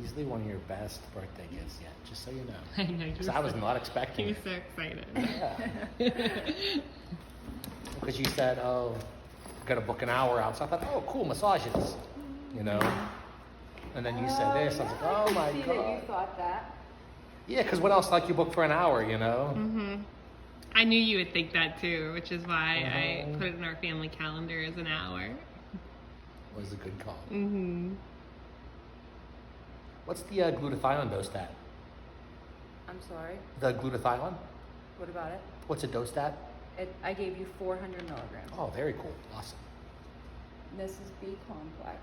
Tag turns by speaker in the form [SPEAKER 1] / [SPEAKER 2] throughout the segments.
[SPEAKER 1] easily one of your best birthday gifts yet, just so you know.
[SPEAKER 2] I know.
[SPEAKER 1] Because I was not expecting
[SPEAKER 2] You're
[SPEAKER 1] it.
[SPEAKER 2] so excited.
[SPEAKER 1] Yeah. Because you said, oh, I got to book an hour out. So I thought, oh, cool, massages, you know. And then you said this. I was like, oh my
[SPEAKER 3] See
[SPEAKER 1] God.
[SPEAKER 3] that you thought that.
[SPEAKER 1] Yeah, because what else like you book for an hour, you know?
[SPEAKER 2] Mm-hmm. I knew you would think that too, which is why I
[SPEAKER 1] Mhm.
[SPEAKER 2] put it in our family calendar as an hour.
[SPEAKER 1] Was a good call.
[SPEAKER 2] Mm-hmm.
[SPEAKER 1] What's the glutathione dose at?
[SPEAKER 3] I'm sorry.
[SPEAKER 1] The glutathione?
[SPEAKER 3] What about it?
[SPEAKER 1] What's it dosed at?
[SPEAKER 3] I gave you 400 milligrams.
[SPEAKER 1] Oh, very cool. Awesome.
[SPEAKER 3] This is B complex.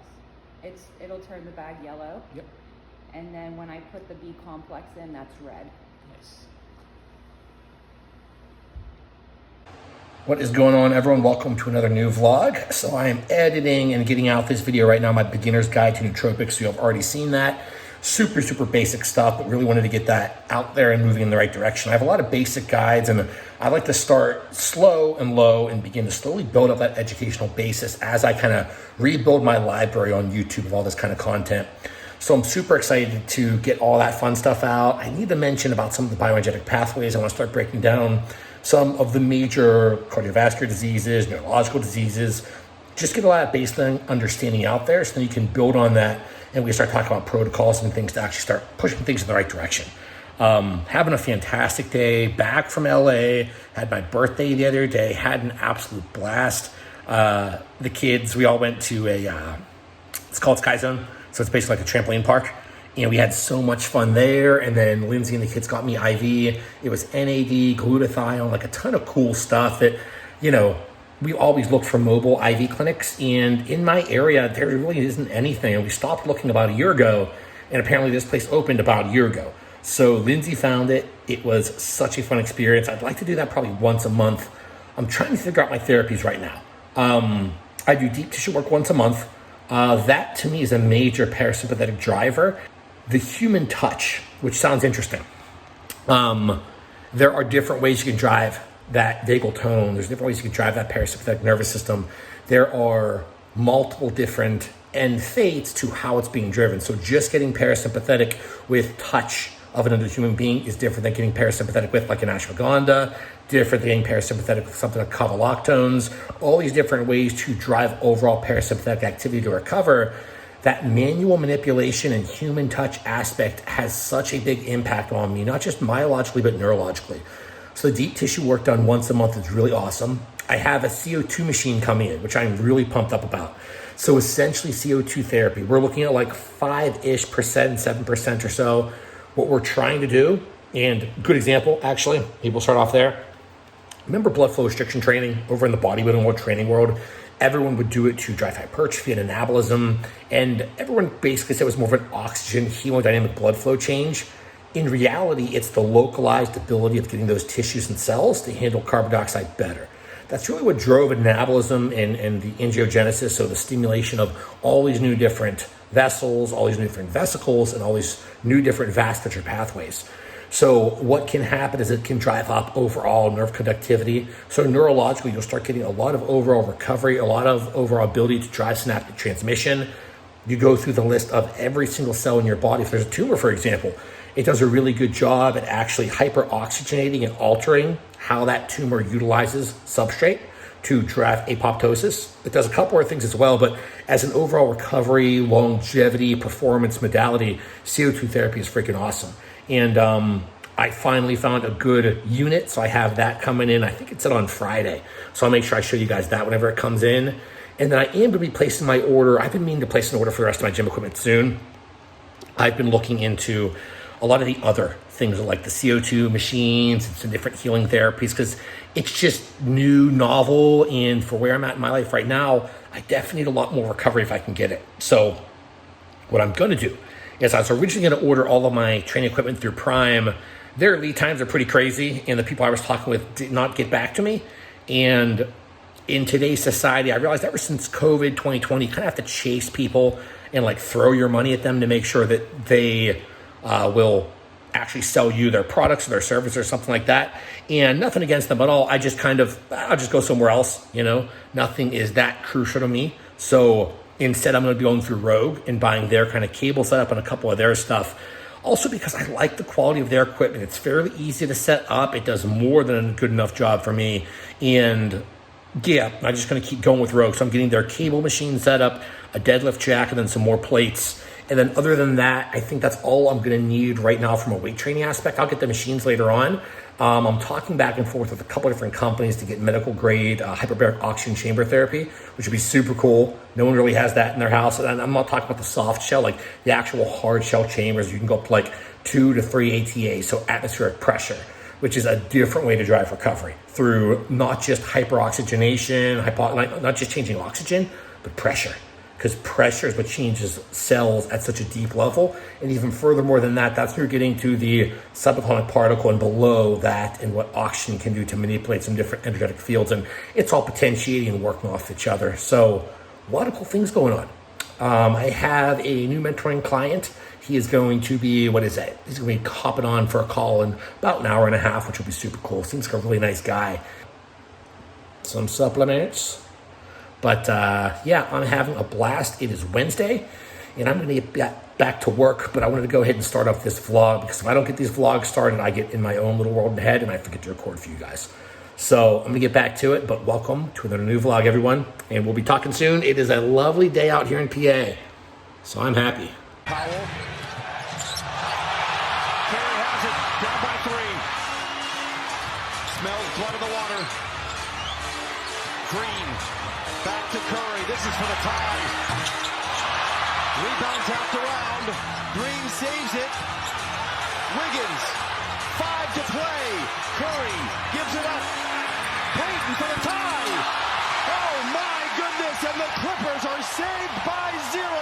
[SPEAKER 3] It'll turn the bag yellow.
[SPEAKER 1] Yep.
[SPEAKER 3] And then when I put the B complex in, that's red.
[SPEAKER 1] Nice.
[SPEAKER 4] What is going on, everyone? Welcome to another new vlog. So I am editing and getting out this video right now, my beginner's guide to nootropics. So you have already seen that. Super basic stuff, but really wanted to get that out there and moving in the right direction. I have a lot of basic guides, and I like to start slow and low and begin to slowly build up that educational basis as I kind of rebuild my library on YouTube of all this kind of content. So I'm super excited to get all that fun stuff out. I need to mention about some of the bioenergetic pathways. I want to start breaking down some of the major cardiovascular diseases, neurological diseases, just get a lot of baseline understanding out there so then you can build on that and we can start talking about protocols and things to actually start pushing things in the right direction. Having a fantastic day back from LA, had my birthday the other day, had an absolute blast. The kids, we all went to it's called Sky Zone. So it's basically like a trampoline park. And we had so much fun there. And then Lindsay and the kids got me IV. It was NAD, glutathione, like a ton of cool stuff that, you know, we always look for mobile IV clinics. And in my area, there really isn't anything. And we stopped looking about a year ago. And apparently this place opened about a year ago. So Lindsay found it. It was such a fun experience. I'd like to do that probably once a month. I'm trying to figure out my therapies right now. I do deep tissue work once a month. That to me is a major parasympathetic driver. The human touch, which sounds interesting. There are different ways you can drive that vagal tone. There's different ways you can drive that parasympathetic nervous system. There are multiple different end fates to how it's being driven. So just getting parasympathetic with touch of another human being is different than getting parasympathetic with like an ashwagandha, different than getting parasympathetic with something like kavalactones, all these different ways to drive overall parasympathetic activity to recover. That manual manipulation and human touch aspect has such a big impact on me, not just myologically, but neurologically. So the deep tissue work done once a month is really awesome. I have a CO2 machine coming in, which I'm really pumped up about. So essentially CO2 therapy, we're looking at like 5-ish%, 7% or so. What we're trying to do, and good example, actually, maybe we'll start off there. Remember blood flow restriction training over in the bodybuilding world, training world? Everyone would do it to drive hypertrophy and anabolism, and everyone basically said it was more of an oxygen hemodynamic blood flow change. In reality, it's the localized ability of getting those tissues and cells to handle carbon dioxide better. That's really what drove anabolism and the angiogenesis, so the stimulation of all these new different vessels, all these new different vesicles, and all these new different vasculature pathways. So what can happen is it can drive up overall nerve conductivity. So neurologically, you'll start getting a lot of overall recovery, a lot of overall ability to drive synaptic transmission. You go through the list of every single cell in your body. If there's a tumor, for example, it does a really good job at actually hyper-oxygenating and altering how that tumor utilizes substrate to drive apoptosis. It does a couple of things as well, but as an overall recovery, longevity, performance modality, CO2 therapy is freaking awesome. And I finally found a good unit, so I have that coming in. I think it's on Friday, so I'll make sure I show you guys that whenever it comes in. And then I am going to be placing my order. I've been meaning to place an order for the rest of my gym equipment soon. I've been looking into a lot of the other things like the CO2 machines and some different healing therapies because it's just new, novel, and for where I'm at in my life right now, I definitely need a lot more recovery if I can get it. So what I'm going to do is I was originally going to order all of my training equipment through Prime. Their lead times are pretty crazy, and the people I was talking with did not get back to me. And in today's society, I realized ever since COVID 2020, you kind of have to chase people and like throw your money at them to make sure that they will actually sell you their products or their service or something like that. And nothing against them at all. I'll just go somewhere else, you know. Nothing is that crucial to me. So Instead, I'm going to be going through Rogue and buying their kind of cable setup and a couple of their stuff. Also because I like the quality of their equipment. It's fairly easy to set up. It does more than a good enough job for me. And yeah, I'm just going to keep going with Rogue. So I'm getting their cable machine set up, a deadlift jack, and then some more plates. And then other than that, I think that's all I'm going to need right now from a weight training aspect. I'll get the machines later on. I'm talking back and forth with a couple of different companies to get medical grade hyperbaric oxygen chamber therapy, which would be super cool. No one really has that in their house. And I'm not talking about the soft shell, like the actual hard shell chambers. You can go up to like 2 to 3 ATA, so atmospheric pressure, which is a different way to drive recovery through not just hyperoxygenation, not just changing oxygen, but pressure. Because pressure is what changes cells at such a deep level. And even furthermore than that, that's where you're getting to the subatomic particle and below that and what oxygen can do to manipulate some different energetic fields. And it's all potentiating and working off each other. So a lot of cool things going on. I have a new mentoring client. He is going to be, He's going to be hopping on for a call in about an hour and a half, which will be super cool. Seems like a really nice guy. Some supplements. But yeah, I'm having a blast. It is Wednesday, and I'm going to get back to work. But I wanted to go ahead and start off this vlog because if I don't get these vlogs started, I get in my own little world ahead and I forget to record for you guys. So I'm going to get back to it. But welcome to another new vlog, everyone. And we'll be talking soon. It is a lovely day out here in PA, so I'm happy.
[SPEAKER 5] Powell. Carey has it. Down by 3. Smells blood in the water. Green. Back to Curry. This is for the tie. Rebound tapped around. Green saves it. Wiggins. 5 to play. Curry gives it up. Payton for the tie. Oh my goodness. And the Clippers are saved by 0.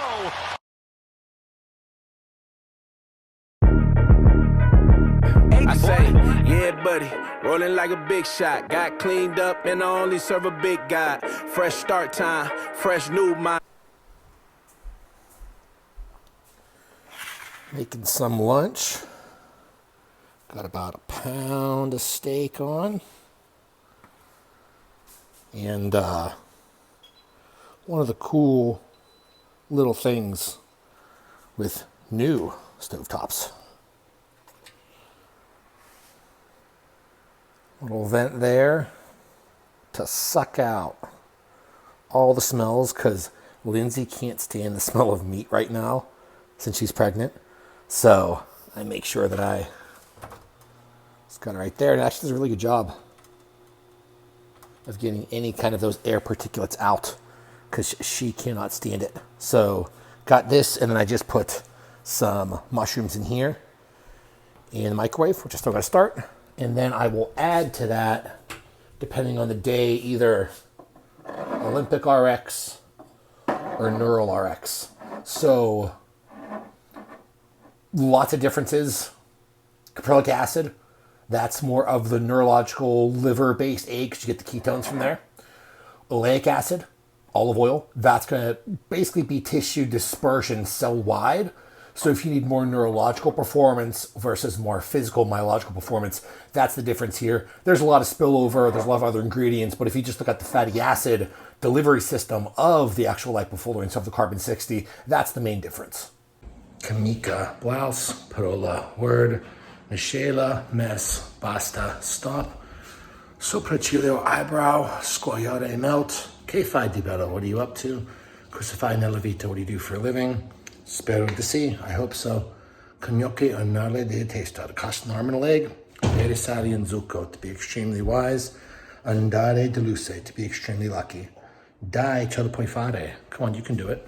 [SPEAKER 6] I say, yeah, buddy, rolling like a big shot. Got cleaned up and I only serve a big guy. Fresh start time, fresh new mind.
[SPEAKER 4] Making some lunch. Got about a pound of steak on. And one of the cool little things with new stovetops. Little vent there to suck out all the smells because Lindsay can't stand the smell of meat right now since she's pregnant. So I make sure that I just got it right there. And it actually does a really good job of getting any kind of those air particulates out because she cannot stand it. So got this, and then I just put some mushrooms in here in the microwave, which I still got to start. And then I will add to that, depending on the day, either Olympic RX or Neural RX. So lots of differences. Caprylic acid, that's more of the neurological liver-based aid because you get the ketones from there. Oleic acid, olive oil, that's going to basically be tissue dispersion cell-wide. So if you need more neurological performance versus more physical myological performance, that's the difference here. There's a lot of spillover, there's a lot of other ingredients, but if you just look at the fatty acid delivery system of the actual lipofullerenes of the carbon-60, that's the main difference. Kamika, blouse, parola, word, Michela, mess, basta, stop, sopracilio, eyebrow, squagliare, melt, che fai di bello, what are you up to? Cosa fai nella vita, what do you do for a living? Spero di sì, I hope so. Gnocchi annale de testa, cost an arm and a leg. Bere sali and zucco, to be extremely wise. Andare de luce, to be extremely lucky. Dai, ce la puoi fare. Come on, you can do it.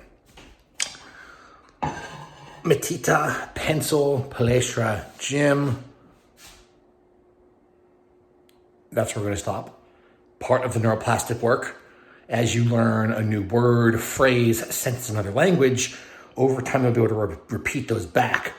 [SPEAKER 4] Matita, pencil, palestra, gym. That's where we're going to stop. Part of the neuroplastic work, as you learn a new word, phrase, sentence in another language, over time you'll be able to repeat those back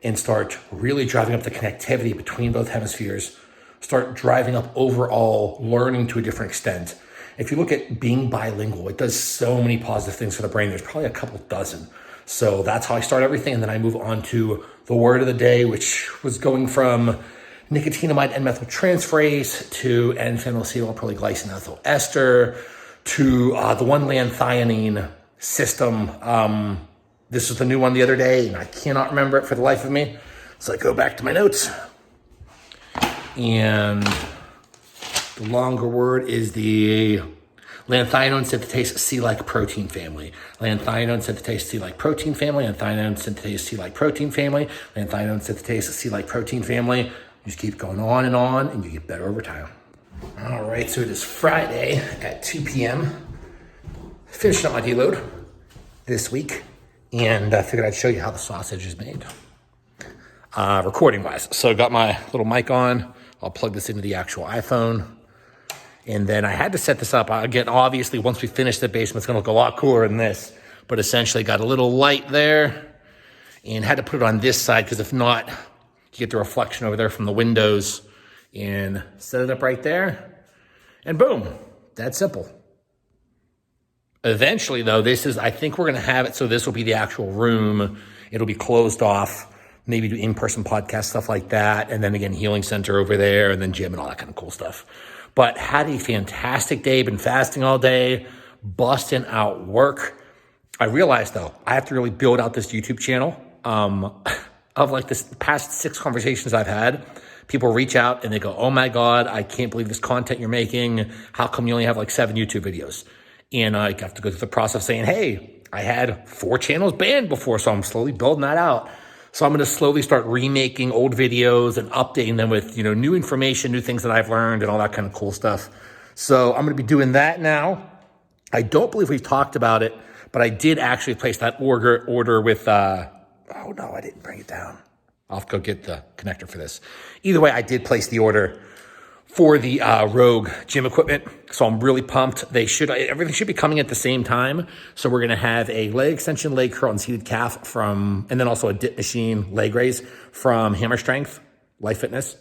[SPEAKER 4] and start really driving up the connectivity between both hemispheres, start driving up overall learning to a different extent. If you look at being bilingual, it does so many positive things for the brain. There's probably a couple dozen. So that's how I start everything. And then I move on to the word of the day, which was going from nicotinamide N-methyltransferase to N-phenylacetylpolyglycine ethyl ester to the 1-lanthionine system. This was the new one the other day, and I cannot remember it for the life of me. So I go back to my notes. And the longer word is the lanthionine synthetase C-like protein family. Lanthionine synthetase C-like protein family. Lanthionine synthetase C-like protein family. Lanthionine synthetase C-like protein family. You just keep going on, and you get better over time. All right, so it is Friday at 2 p.m. Finishing up my deload this week, and I figured I'd show you how the sausage is made, recording-wise. So I got my little mic on. I'll plug this into the actual iPhone. And then I had to set this up. Again, obviously, once we finish the basement, it's going to look a lot cooler than this. But essentially, got a little light there and had to put it on this side because if not, you get the reflection over there from the windows. And set it up right there. And boom, that's simple. Eventually, though, I think we're going to have it so this will be the actual room. It'll be closed off. Maybe do in-person podcast, stuff like that. And then again, healing center over there and then gym and all that kind of cool stuff. But had a fantastic day, been fasting all day, busting out work. I realized though, I have to really build out this YouTube channel. Of like this past 6 conversations I've had, people reach out and they go, oh my God, I can't believe this content you're making. How come you only have like 7 YouTube videos? And I have to go through the process saying, hey, I had 4 channels banned before, so I'm slowly building that out. So I'm going to slowly start remaking old videos and updating them with, new information, new things that I've learned and all that kind of cool stuff. So I'm going to be doing that now. I don't believe we've talked about it, but I did actually place that order with, oh no, I didn't bring it down. I'll have to go get the connector for this. Either way, I did place the order for the Rogue gym equipment. So I'm really pumped. Everything should be coming at the same time. So we're going to have a leg extension, leg curl, and seated calf and then also a dip machine leg raise from Hammer Strength, Life Fitness.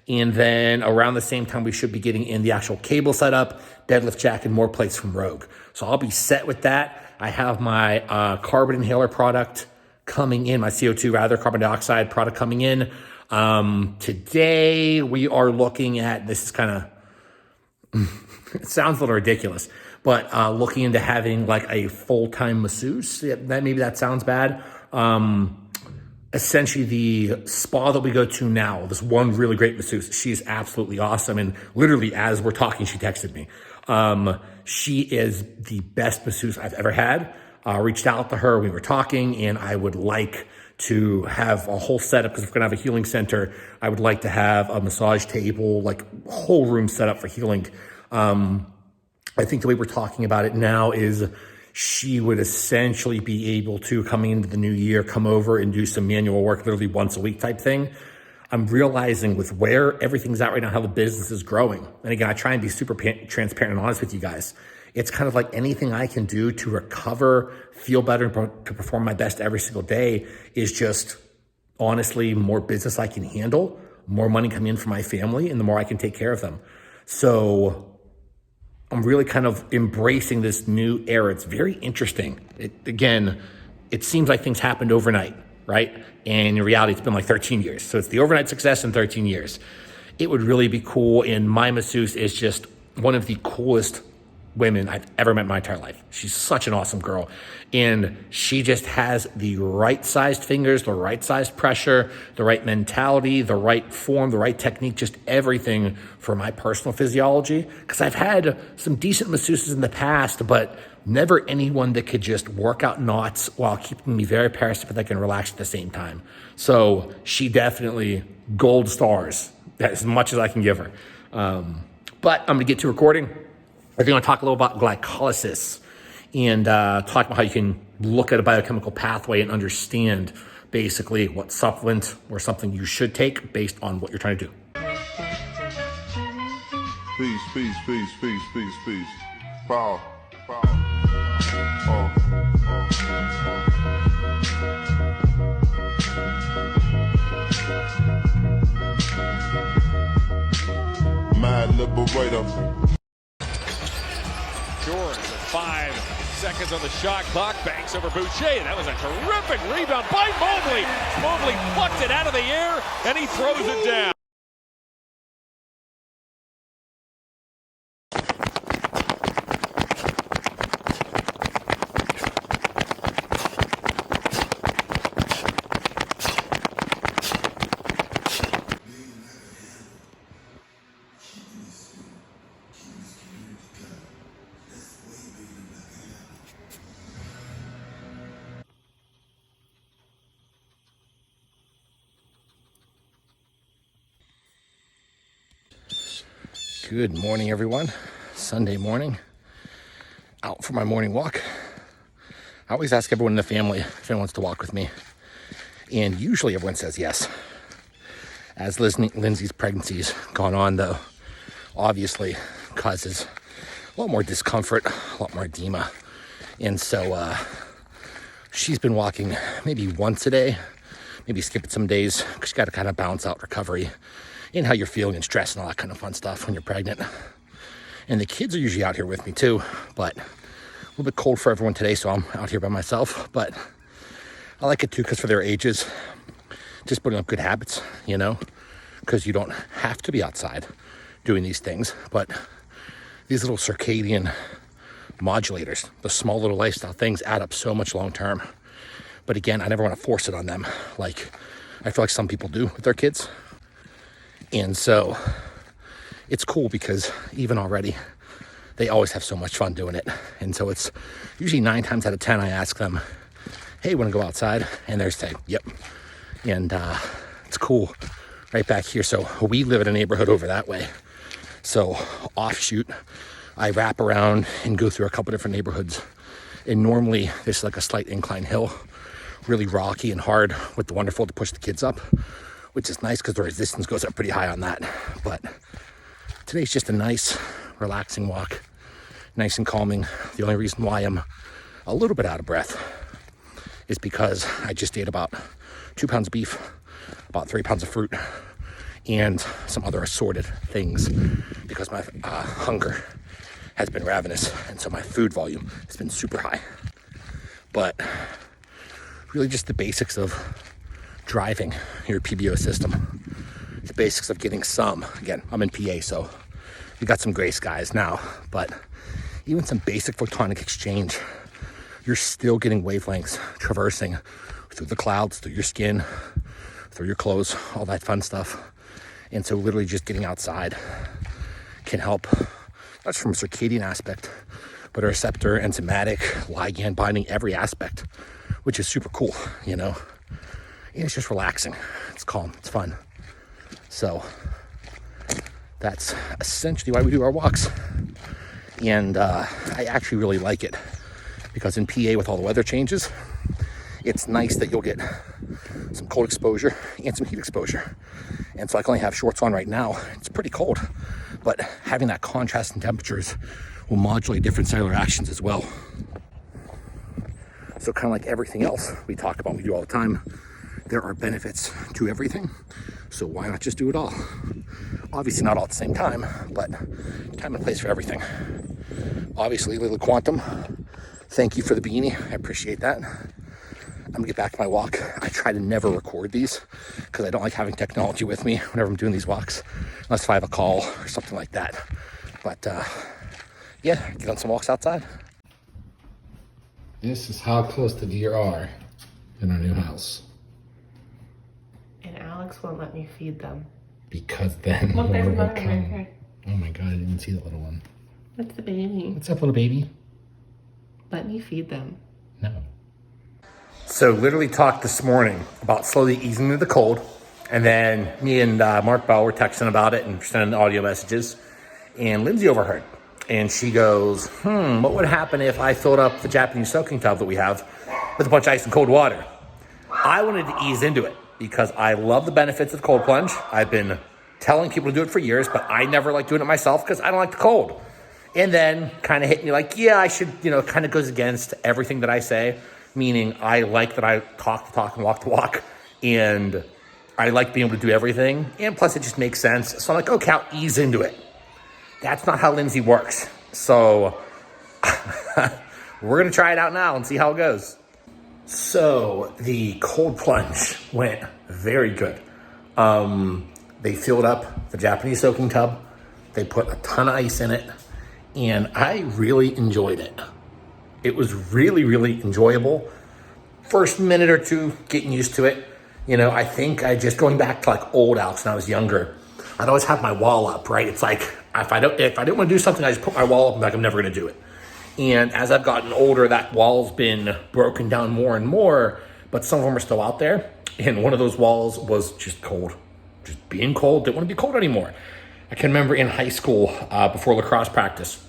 [SPEAKER 4] And then around the same time, we should be getting in the actual cable setup, deadlift jack, and more plates from Rogue. So I'll be set with that. I have my carbon inhaler product coming in, my CO2 rather, carbon dioxide product coming in. Today we are looking at, this is kind of, it sounds a little ridiculous, but looking into having like a full-time masseuse. Maybe that sounds bad. Essentially the spa that we go to now, this one really great masseuse, she's absolutely awesome. And literally as we're talking, she texted me. She is the best masseuse I've ever had. Reached out to her, we were talking, and I would like to have a whole setup, because if we're gonna have a healing center, I would like to have a massage table, like whole room set up for healing. I think the way we're talking about it now is she would essentially be able to, coming into the new year, come over and do some manual work literally once a week type thing. I'm realizing with where everything's at right now, how the business is growing. And again, I try and be super transparent and honest with you guys. It's kind of like anything I can do to recover, feel better, and to perform my best every single day is just honestly more business I can handle, more money coming in for my family, and the more I can take care of them. So I'm really kind of embracing this new era. It's very interesting. It seems like things happened overnight, right? And in reality, it's been like 13 years. So it's the overnight success in 13 years. It would really be cool. And my masseuse is just one of the coolest women I've ever met in my entire life. She's such an awesome girl. And she just has the right sized fingers, the right sized pressure, the right mentality, the right form, the right technique, just everything for my personal physiology. Because I've had some decent masseuses in the past, but never anyone that could just work out knots while keeping me very parasympathetic and relaxed at the same time. So she definitely gold stars, as much as I can give her. But I'm gonna get to recording. We're going to talk a little about glycolysis and talk about how you can look at a biochemical pathway and understand basically what supplement or something you should take based on what you're trying to do.
[SPEAKER 7] Peace, peace, peace, peace, peace, peace. Power, power. Mad liberator.
[SPEAKER 5] George with 5 seconds on the shot clock, banks over Boucher. That was a terrific rebound by Mobley. Mobley plucked it out of the air, and he throws it down.
[SPEAKER 4] Good morning, everyone. Sunday morning, out for my morning walk. I always ask everyone in the family if anyone wants to walk with me, and usually everyone says yes. As Lindsay's pregnancy's gone on, though, obviously causes a lot more discomfort, a lot more edema, and so she's been walking maybe once a day, maybe skipping some days, because you got to kind of balance out recovery and how you're feeling and stress and all that kind of fun stuff when you're pregnant. And the kids are usually out here with me too, but a little bit cold for everyone today, so I'm out here by myself. But I like it too, because for their ages, just putting up good habits, you know, because you don't have to be outside doing these things. But these little circadian modulators, the small little lifestyle things, add up so much long term. But again, I never want to force it on them like I feel like some people do with their kids. And so it's cool because even already, they always have so much fun doing it. And so it's usually 9 times out of 10, I ask them, hey, want to go outside? And they're saying, yep. And it's cool right back here. So we live in a neighborhood over that way. So offshoot, I wrap around and go through a couple different neighborhoods. And normally there's like a slight incline hill, really rocky and hard with the wonderful to push the kids up, which is nice because the resistance goes up pretty high on that. But today's just a nice, relaxing walk, nice and calming. The only reason why I'm a little bit out of breath is because I just ate about 2 pounds of beef, about 3 pounds of fruit, and some other assorted things because my hunger has been ravenous, and so my food volume has been super high. But really just the basics of driving your PBO system, the basics of getting some, again, I'm in PA, so we got some gray skies now, but even some basic photonic exchange, you're still getting wavelengths traversing through the clouds, through your skin, through your clothes, all that fun stuff. And so literally just getting outside can help, not just from a circadian aspect, but a receptor, enzymatic, ligand binding, every aspect, which is super cool, you know? And it's just relaxing, it's calm, it's fun. So that's essentially why we do our walks. And I actually really like it because in PA with all the weather changes, it's nice that you'll get some cold exposure and some heat exposure. And so I can only have shorts on right now. It's pretty cold, but having that contrast in temperatures will modulate different cellular actions as well. So kind of like everything else we talk about, we do all the time, there are benefits to everything. So why not just do it all? Obviously not all at the same time, but time and place for everything. Obviously, Lily Quantum, thank you for the beanie. I appreciate that. I'm gonna get back to my walk. I try to never record these because I don't like having technology with me whenever I'm doing these walks, unless if I have a call or something like that. But yeah, get on some walks outside. This is how close the deer are in our new house.
[SPEAKER 2] And Alex won't let me feed them.
[SPEAKER 4] Because then
[SPEAKER 2] Look, there's
[SPEAKER 4] more will
[SPEAKER 2] another one right
[SPEAKER 4] come.
[SPEAKER 2] there.
[SPEAKER 4] Oh my God, I didn't even see that little one.
[SPEAKER 2] That's the baby.
[SPEAKER 4] What's up, little baby?
[SPEAKER 2] Let me feed them.
[SPEAKER 4] No. So literally talked this morning about slowly easing into the cold. And then me and Mark Bell were texting about it and sending audio messages. And Lindsay overheard. And she goes, what would happen if I filled up the Japanese soaking tub that we have with a bunch of ice and cold water? I wanted to ease into it because I love the benefits of cold plunge. I've been telling people to do it for years, but I never like doing it myself because I don't like the cold. And then kind of hit me like, yeah, I should, kind of goes against everything that I say, meaning I like that I talk the talk and walk the walk. And I like being able to do everything. And plus it just makes sense. So I'm like, okay, I'll ease into it. That's not how Lindsay works. So we're going to try it out now and see how it goes. So the cold plunge went very good. They filled up the Japanese soaking tub. They put a ton of ice in it. And I really enjoyed it. It was really, really enjoyable. First minute or two, getting used to it. I think going back to like old Alex when I was younger, I'd always have my wall up, right? It's like, if I didn't want to do something, I just put my wall up and like, I'm never going to do it. And as I've gotten older, that wall's been broken down more and more, but some of them are still out there. And one of those walls was just cold, just being cold. Didn't want to be cold anymore. I can remember in high school, before lacrosse practice,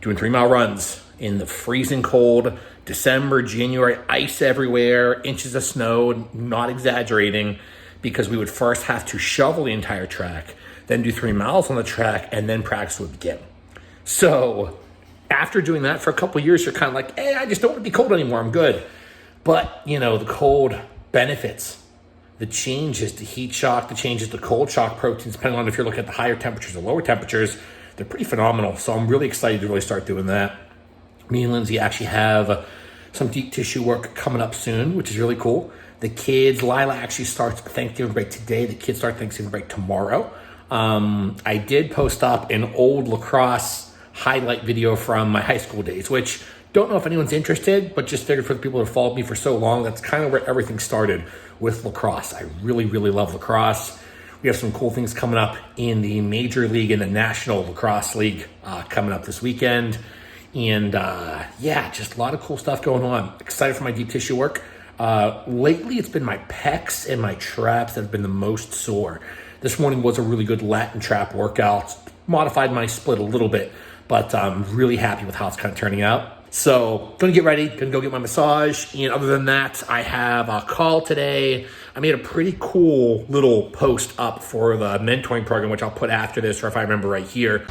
[SPEAKER 4] doing 3-mile runs in the freezing cold, December, January, ice everywhere, inches of snow, not exaggerating, because we would first have to shovel the entire track, then do 3 miles on the track, and then practice would begin. So after doing that for a couple of years, you're kind of like, hey, I just don't want to be cold anymore. I'm good. But, you know, the cold benefits, the changes to heat shock, the changes to cold shock proteins, depending on if you're looking at the higher temperatures or lower temperatures, they're pretty phenomenal. So I'm really excited to really start doing that. Me and Lindsay actually have some deep tissue work coming up soon, which is really cool. The kids, Lila actually starts Thanksgiving break today. The kids start Thanksgiving break tomorrow. I did post up an old lacrosse highlight video from my high school days, which don't know if anyone's interested, but just figured for the people who have followed me for so long, that's kind of where everything started with lacrosse. I really, really love lacrosse. We have some cool things coming up in the Major League and the National Lacrosse League coming up this weekend. And yeah, just a lot of cool stuff going on. Excited for my deep tissue work. Lately, it's been my pecs and my traps that have been the most sore. This morning was a really good lat and trap workout. Modified my split a little bit, but I'm really happy with how it's kind of turning out. So gonna get ready, gonna go get my massage. And other than that, I have a call today. I made a pretty cool little post up for the mentoring program, which I'll put after this, or if I remember right here.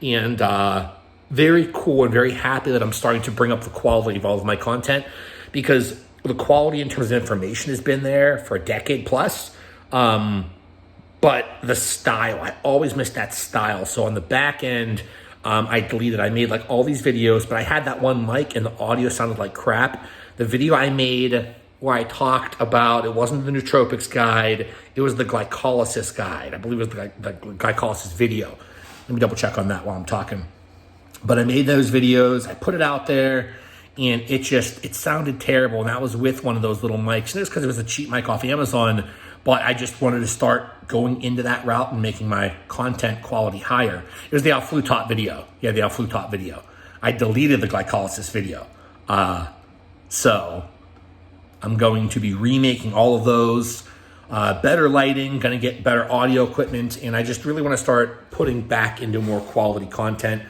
[SPEAKER 4] And very cool and very happy that I'm starting to bring up the quality of all of my content, because the quality in terms of information has been there for a decade plus. But the style, I always missed that style. So on the back end, I made like all these videos, but I had that one mic and the audio sounded like crap. The video I made where I talked about, it wasn't the nootropics guide, it was the glycolysis guide. I believe it was the glycolysis video. Let me double check on that while I'm talking. But I made those videos, I put it out there, and it sounded terrible. And that was with one of those little mics. And it's because it was a cheap mic off Amazon, but I just wanted to start going into that route and making my content quality higher. It was the Alflutop video. Yeah, the Alflutop video. I deleted the glycolysis video. So I'm going to be remaking all of those. Better lighting, gonna get better audio equipment, and I just really want to start putting back into more quality content,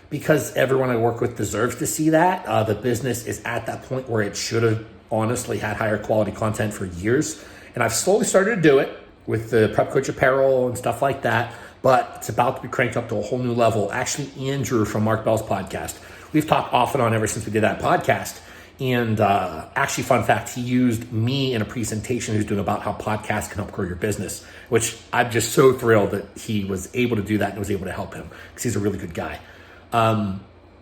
[SPEAKER 4] because everyone I work with deserves to see that. The business is at that point where it should have honestly had higher quality content for years, and I've slowly started to do it with the Prep Coach apparel and stuff like that, but it's about to be cranked up to a whole new level. Actually, Andrew from Mark Bell's podcast, we've talked off and on ever since we did that podcast. And actually, fun fact, he used me in a presentation he was doing about how podcasts can help grow your business, which I'm just so thrilled that he was able to do that and was able to help him, because he's a really good guy.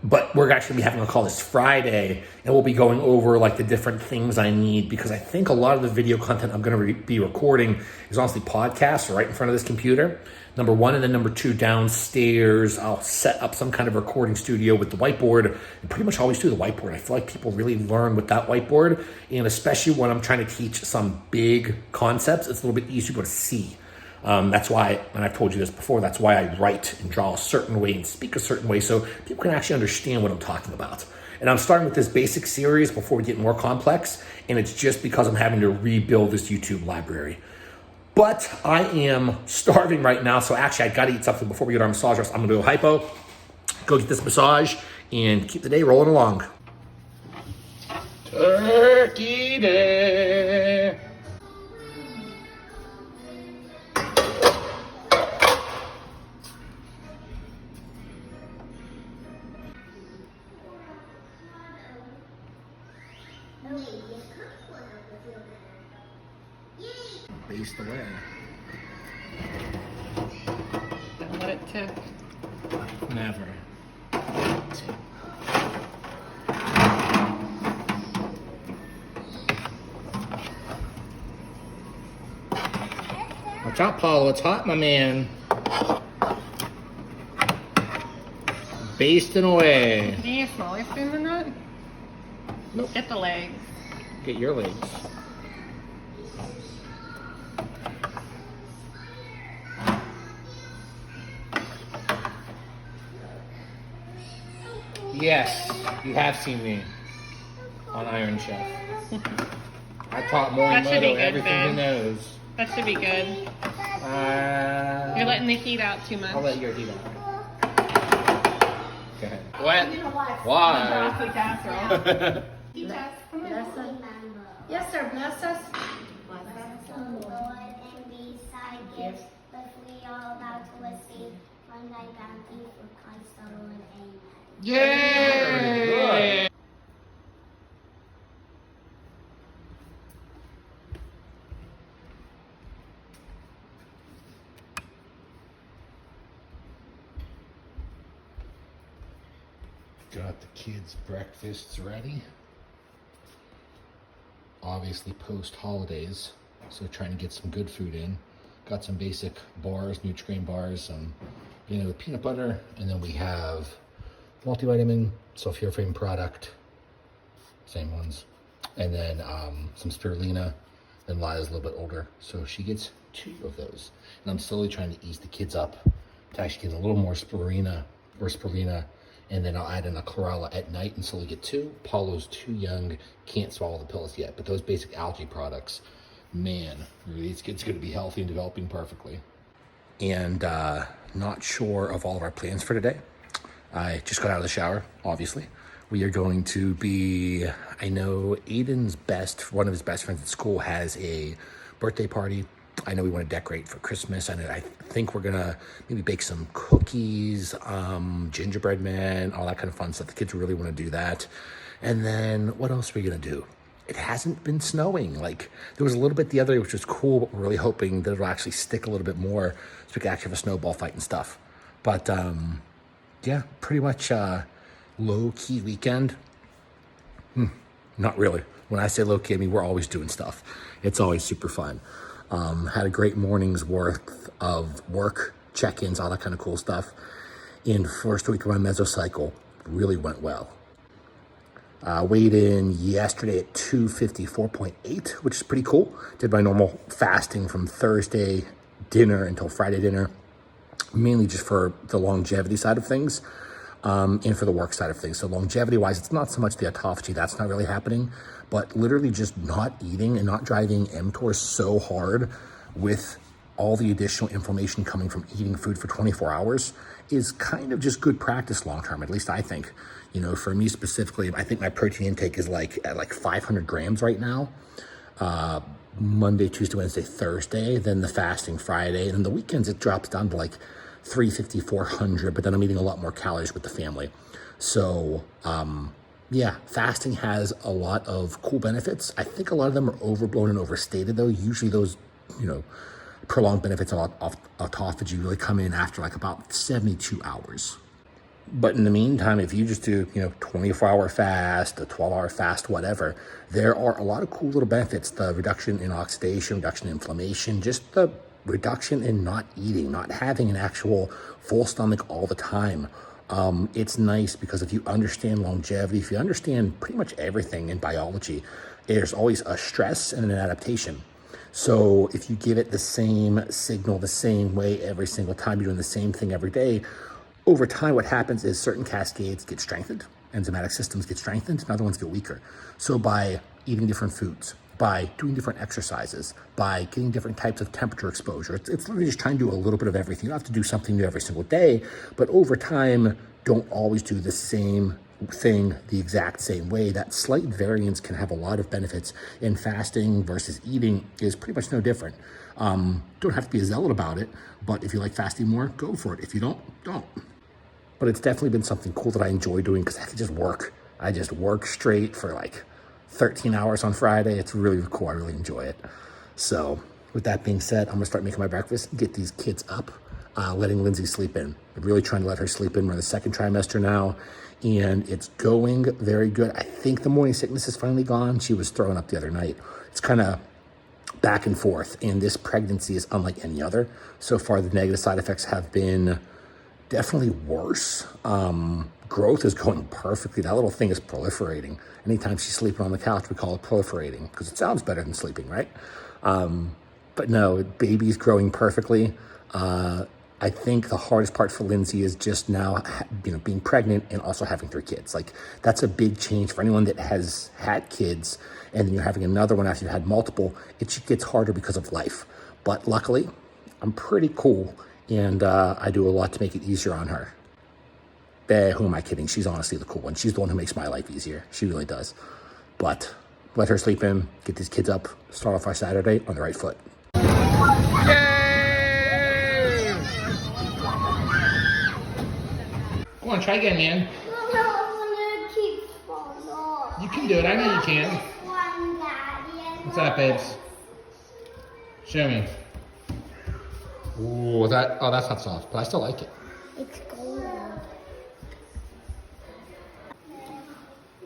[SPEAKER 4] But we're actually be having a call this Friday, and we'll be going over like the different things I need, because I think a lot of the video content I'm going to be recording is honestly podcasts right in front of this computer. Number one, and then number two, downstairs, I'll set up some kind of recording studio with the whiteboard, and pretty much always do the whiteboard. I feel like people really learn with that whiteboard, and especially when I'm trying to teach some big concepts, it's a little bit easier to see. That's why, and I've told you this before, that's why I write and draw a certain way and speak a certain way, so people can actually understand what I'm talking about. And I'm starting with this basic series before we get more complex, and it's just because I'm having to rebuild this YouTube library. But I am starving right now, so actually I gotta eat something before we get our massage. I'm gonna do a hypo, go get this massage, and keep the day rolling along. Turkey Day. Baste away.
[SPEAKER 2] Don't let it tip.
[SPEAKER 4] Never.
[SPEAKER 1] Watch out, Paulo. It's hot, my man. Basting away.
[SPEAKER 2] Do you need a smaller spoon than that?
[SPEAKER 1] Nope.
[SPEAKER 2] Get the legs.
[SPEAKER 1] Get your legs. Yes, you have seen me on Iron Chef. I taught
[SPEAKER 2] That should be
[SPEAKER 1] Morimoto
[SPEAKER 2] good,
[SPEAKER 1] everything he
[SPEAKER 2] Ben.
[SPEAKER 1] knows.
[SPEAKER 2] That should be good. You're letting the heat out too much.
[SPEAKER 1] I'll let your heat out. Go ahead. What? Why?
[SPEAKER 8] Yes, sir. Bless us. Bless the Lord and beside gifts, but we all bow to receive from thy bounty for Christ the Lord. Amen.
[SPEAKER 1] Yay! Got the kids' breakfasts ready. Obviously post holidays, so trying to get some good food in. Got some basic bars, Nutri-Grain bars, some with peanut butter, and then we have multivitamin, sulforaphane product, same ones, and then some spirulina. Then Lila's a little bit older, so she gets 2 of those. And I'm slowly trying to ease the kids up to actually get a little more spirulina, and then I'll add in a chlorella at night and slowly get 2. Paulo's too young, can't swallow the pills yet, but those basic algae products, man, these kids are going to be healthy and developing perfectly. And not sure of all of our plans for today. I just got out of the shower, obviously. We are going to be, I know Aiden's one of his best friends at school has a birthday party. I know we want to decorate for Christmas. I think we're gonna maybe bake some cookies, gingerbread man, all that kind of fun stuff. The kids really want to do that. And then what else are we gonna do? It hasn't been snowing. Like, there was a little bit the other day, which was cool, but we're really hoping that it'll actually stick a little bit more so we can actually have a snowball fight and stuff. But yeah, pretty much low-key weekend. Not really. When I say low-key, I mean we're always doing stuff. It's always super fun. Had a great morning's worth of work, check-ins, all that kind of cool stuff. In first week of my mesocycle, really went well. Weighed in yesterday at 254.8, which is pretty cool. Did my normal fasting from Thursday dinner until Friday dinner, mainly just for the longevity side of things, and for the work side of things. So longevity-wise, it's not so much the autophagy, that's not really happening, but literally just not eating and not driving mTOR so hard with all the additional inflammation coming from eating food for 24 hours is kind of just good practice long-term, at least I think. For me specifically, I think my protein intake is at 500 grams right now. Monday, Tuesday, Wednesday, Thursday, then the fasting Friday, and then the weekends it drops down to 350, 400, but then I'm eating a lot more calories with the family. So, yeah, fasting has a lot of cool benefits. I think a lot of them are overblown and overstated, though. Usually those, prolonged benefits of autophagy really come in after about 72 hours. But in the meantime, if you just do, 24-hour fast, a 12-hour fast, whatever, there are a lot of cool little benefits. The reduction in oxidation, reduction in inflammation, just the reduction in not eating, not having an actual full stomach all the time. It's nice because if you understand longevity, if you understand pretty much everything in biology, there's always a stress and an adaptation. So if you give it the same signal, the same way every single time, you're doing the same thing every day, over time what happens is certain cascades get strengthened, enzymatic systems get strengthened, and other ones get weaker. So by eating different foods, by doing different exercises, by getting different types of temperature exposure. It's literally just trying to do a little bit of everything. You don't have to do something new every single day, but over time, don't always do the same thing the exact same way. That slight variance can have a lot of benefits, and fasting versus eating is pretty much no different. Don't have to be a zealot about it, but if you like fasting more, go for it. If you don't. But it's definitely been something cool that I enjoy doing because I can just work. I just work straight for 13 hours on Friday. It's really cool. I really enjoy it. So with that being said, I'm gonna start making my breakfast, get these kids up, letting Lindsay sleep in. I'm really trying to let her sleep in. We're in the second trimester now, and it's going very good. I think the morning sickness is finally gone. She was throwing up the other night. It's kind of
[SPEAKER 4] back and forth. And this pregnancy is unlike any other. So far, the negative side effects have been definitely worse. Growth is going perfectly. That little thing is proliferating. Anytime she's sleeping on the couch, we call it proliferating because it sounds better than sleeping, right? But no, baby's growing perfectly. I think the hardest part for Lindsay is just now, being pregnant and also having 3 kids. Like, that's a big change for anyone that has had kids, and then you're having another one after you've had multiple. It just gets harder because of life. But luckily, I'm pretty cool, and I do a lot to make it easier on her. Who am I kidding? She's honestly the cool one. She's the one who makes my life easier. She really does. But let her sleep in, get these kids up, start off our Saturday on the right foot. Come on, try again, man. You can do it. I know you can. What's that, babes? Show me. Ooh, that's not soft, but I still like it.
[SPEAKER 8] It's gold.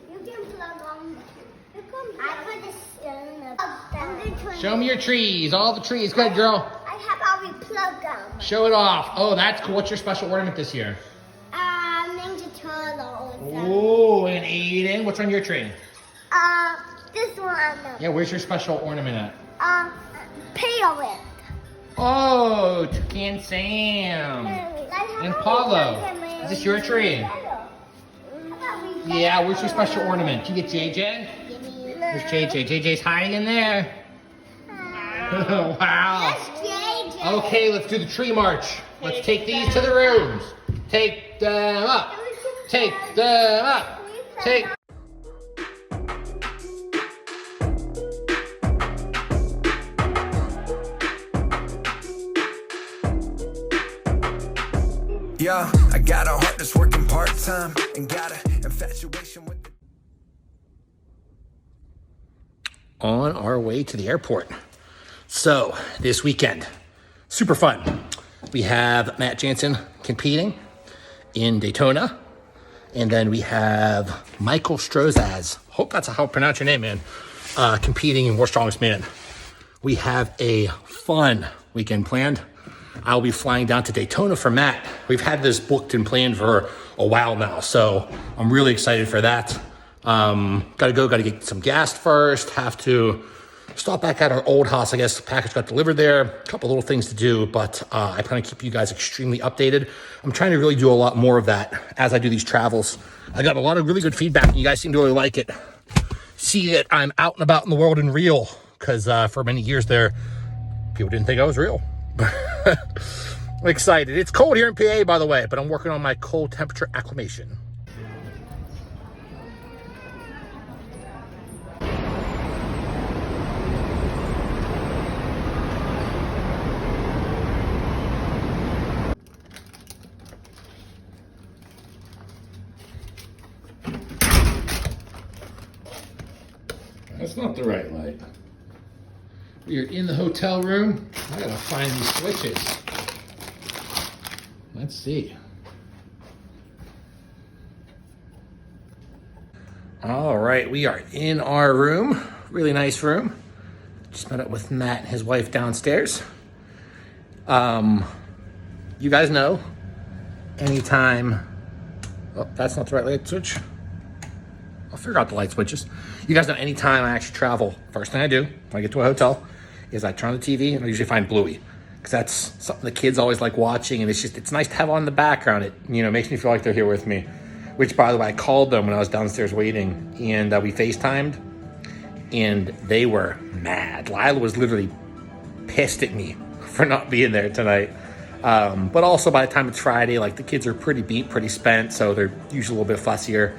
[SPEAKER 8] You can plug on. I put this in.
[SPEAKER 4] Show me your trees. All the trees. Good, girl.
[SPEAKER 8] I have already plugged them.
[SPEAKER 4] Show it off. Oh, that's cool. What's your special ornament this year?
[SPEAKER 8] Ninja Turtles.
[SPEAKER 4] Oh, and Aiden. What's on your tree?
[SPEAKER 8] This one.
[SPEAKER 4] Yeah, where's your special ornament at?
[SPEAKER 8] Parrot.
[SPEAKER 4] Oh, Toucan Sam. And Paulo. Is this your tree? Yeah, where's your special ornament? Can you get JJ? Where's JJ? JJ's hiding in there. Wow. Okay, let's do the tree march. Let's take these to the rooms. Take them up. Take them up. Take.
[SPEAKER 6] Yeah, I got a heart that's working part-time and got an infatuation with the...
[SPEAKER 4] On our way to the airport. So this weekend, super fun. We have Matt Jansen competing in Daytona. And then we have Michael Strozaz, hope that's how I pronounce your name, man, competing in World's Strongest Man. We have a fun weekend planned. I'll be flying down to Daytona for Matt. We've had this booked and planned for a while now, so I'm really excited for that. Gotta get some gas first, have to stop back at our old house. I guess the package got delivered there, a couple little things to do, but I plan to keep you guys extremely updated. I'm trying to really do a lot more of that as I do these travels. I got a lot of really good feedback, and you guys seem to really like it. See that I'm out and about in the world and real, because for many years there, people didn't think I was real. I'm excited. It's cold here in PA, by the way, but I'm working on my cold temperature acclimation. That's not the right light. We are in the hotel room. I gotta find these switches. Let's see. All right, we are in our room. Really nice room. Just met up with Matt and his wife downstairs. You guys know, anytime, oh, that's not the right light switch. I'll figure out the light switches. You guys know anytime I actually travel, first thing I do when I get to a hotel is I turn on the TV and I usually find Bluey. Because that's something the kids always like watching, and it's nice to have on in the background. It makes me feel like they're here with me. Which, by the way, I called them when I was downstairs waiting, and we FaceTimed, and they were mad. Lila was literally pissed at me for not being there tonight. But also by the time it's Friday, like the kids are pretty beat, pretty spent, so they're usually a little bit fussier.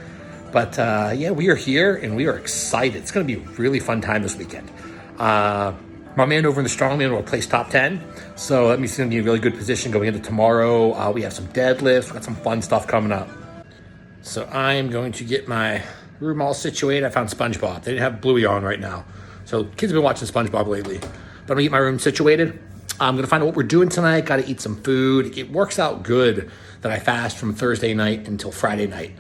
[SPEAKER 4] But yeah, we are here and we are excited. It's going to be a really fun time this weekend. My man over in the strongman will place top 10. So that means he's going to be in a really good position going into tomorrow. We have some deadlifts. We've got some fun stuff coming up. So I'm going to get my room all situated. I found SpongeBob. They didn't have Bluey on right now. So kids have been watching SpongeBob lately. But I'm going to get my room situated. I'm going to find out what we're doing tonight. Got to eat some food. It works out good that I fast from Thursday night until Friday night.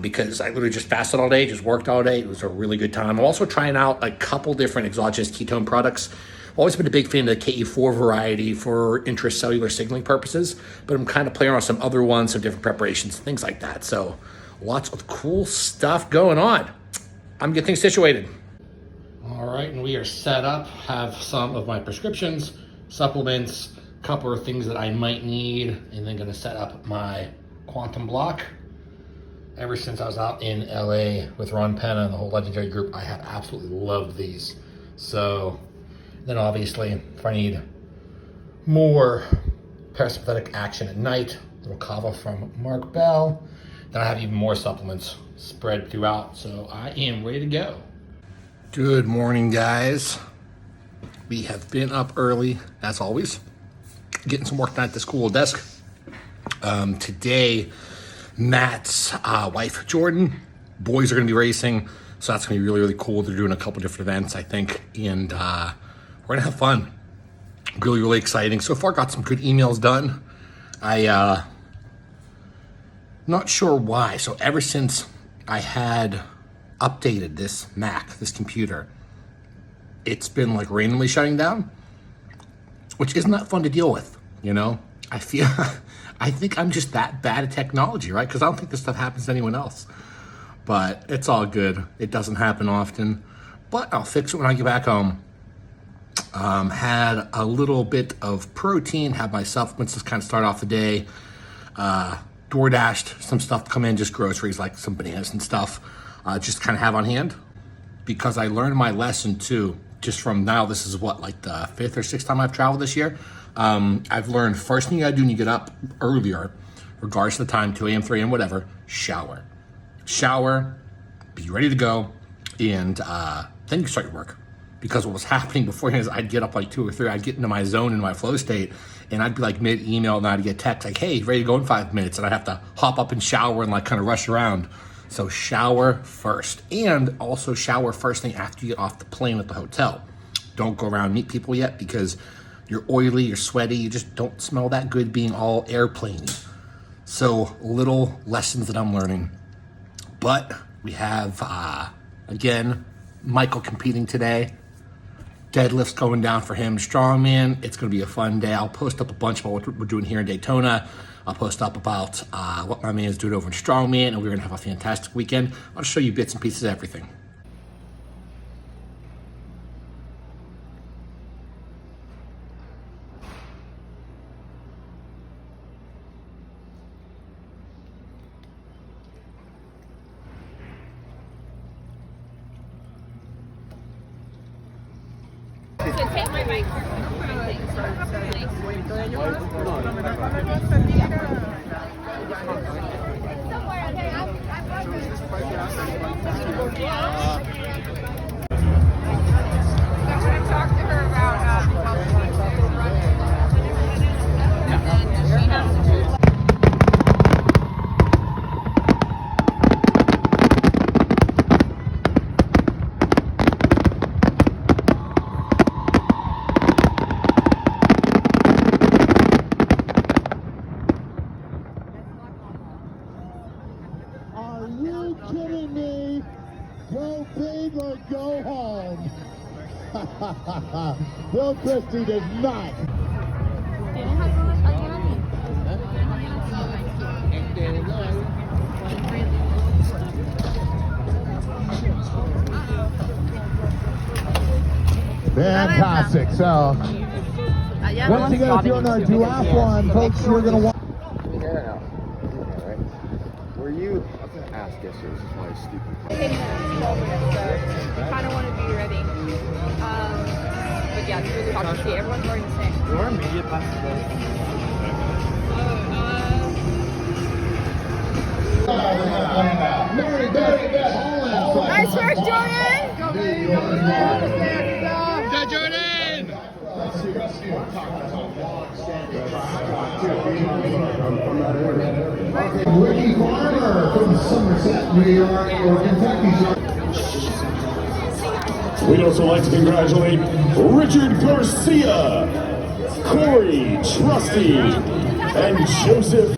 [SPEAKER 4] Because I literally just fasted all day, just worked all day. It was a really good time. I'm also trying out a couple different exogenous ketone products, always been a big fan of the KE4 variety for intracellular signaling purposes, but I'm kind of playing on some other ones, some different preparations, things like that. So lots of cool stuff going on. I'm getting things situated. All right, and we are set up. Have some of my prescriptions, supplements, a couple of things that I might need, and then gonna set up my quantum block. Ever since I was out in LA with Ron Penna and the whole Legendary group, I have absolutely loved these. So then obviously, if I need more parasympathetic action at night, little kava from Mark Bell, then I have even more supplements spread throughout. So I am ready to go. Good morning, guys. We have been up early, as always, getting some work done at this cool desk. Today, Matt's wife, Jordan, boys are going to be racing, so that's going to be really, really cool. They're doing a couple different events, I think, and we're going to have fun. Really, really exciting. So far, got some good emails done. Not sure why. So ever since I had updated this Mac, this computer, it's been like randomly shutting down, which isn't that fun to deal with, you know? I think I'm just that bad at technology, right? Because I don't think this stuff happens to anyone else. But it's all good. It doesn't happen often, but I'll fix it when I get back home. Had a little bit of protein, had my supplements to kind of start off the day. DoorDashed some stuff to come in, just groceries like some bananas and stuff, just kind of have on hand. Because I learned my lesson too, just from now, this is what, like the 5th or 6th time I've traveled this year. I've learned first thing you gotta do when you get up earlier, regardless of the time, 2 a.m., 3 a.m., whatever, shower. Shower, be ready to go, and then you start your work. Because what was happening beforehand is I'd get up like 2 or 3, I'd get into my zone, in my flow state, and I'd be like mid-email, and I'd get text like, hey, ready to go in 5 minutes, and I'd have to hop up and shower and like kind of rush around. So shower first, and also shower first thing after you get off the plane at the hotel. Don't go around and meet people yet because you're oily, you're sweaty, you just don't smell that good being all airplane-y. So little lessons that I'm learning. But we have, again, Michael competing today. Deadlifts going down for him, strongman. It's going to be a fun day. I'll post up a bunch about what we're doing here in Daytona. I'll post up about what my man is doing over in strongman, and we're going to have a fantastic weekend. I'll show you bits and pieces of everything.
[SPEAKER 2] So take my mic.
[SPEAKER 5] Are you kidding me? Go big or go home. Bill Christie does not. Fantastic. So, once again, if you're on our duathlon, folks, you're going to want.
[SPEAKER 9] Were you? I was going to ask yesterday, this is why it's stupid.
[SPEAKER 3] Kind of want to be ready. But yeah, it's really hard to see. Everyone's wearing the same.
[SPEAKER 9] Your immediate possibility.
[SPEAKER 3] Nice work, Jordan!
[SPEAKER 4] Go, Jordan!
[SPEAKER 5] Ricky Farmer from Somerset, New York, or Kentucky.
[SPEAKER 10] We'd also like to congratulate Richard Garcia, Corey Trusty, and Joseph.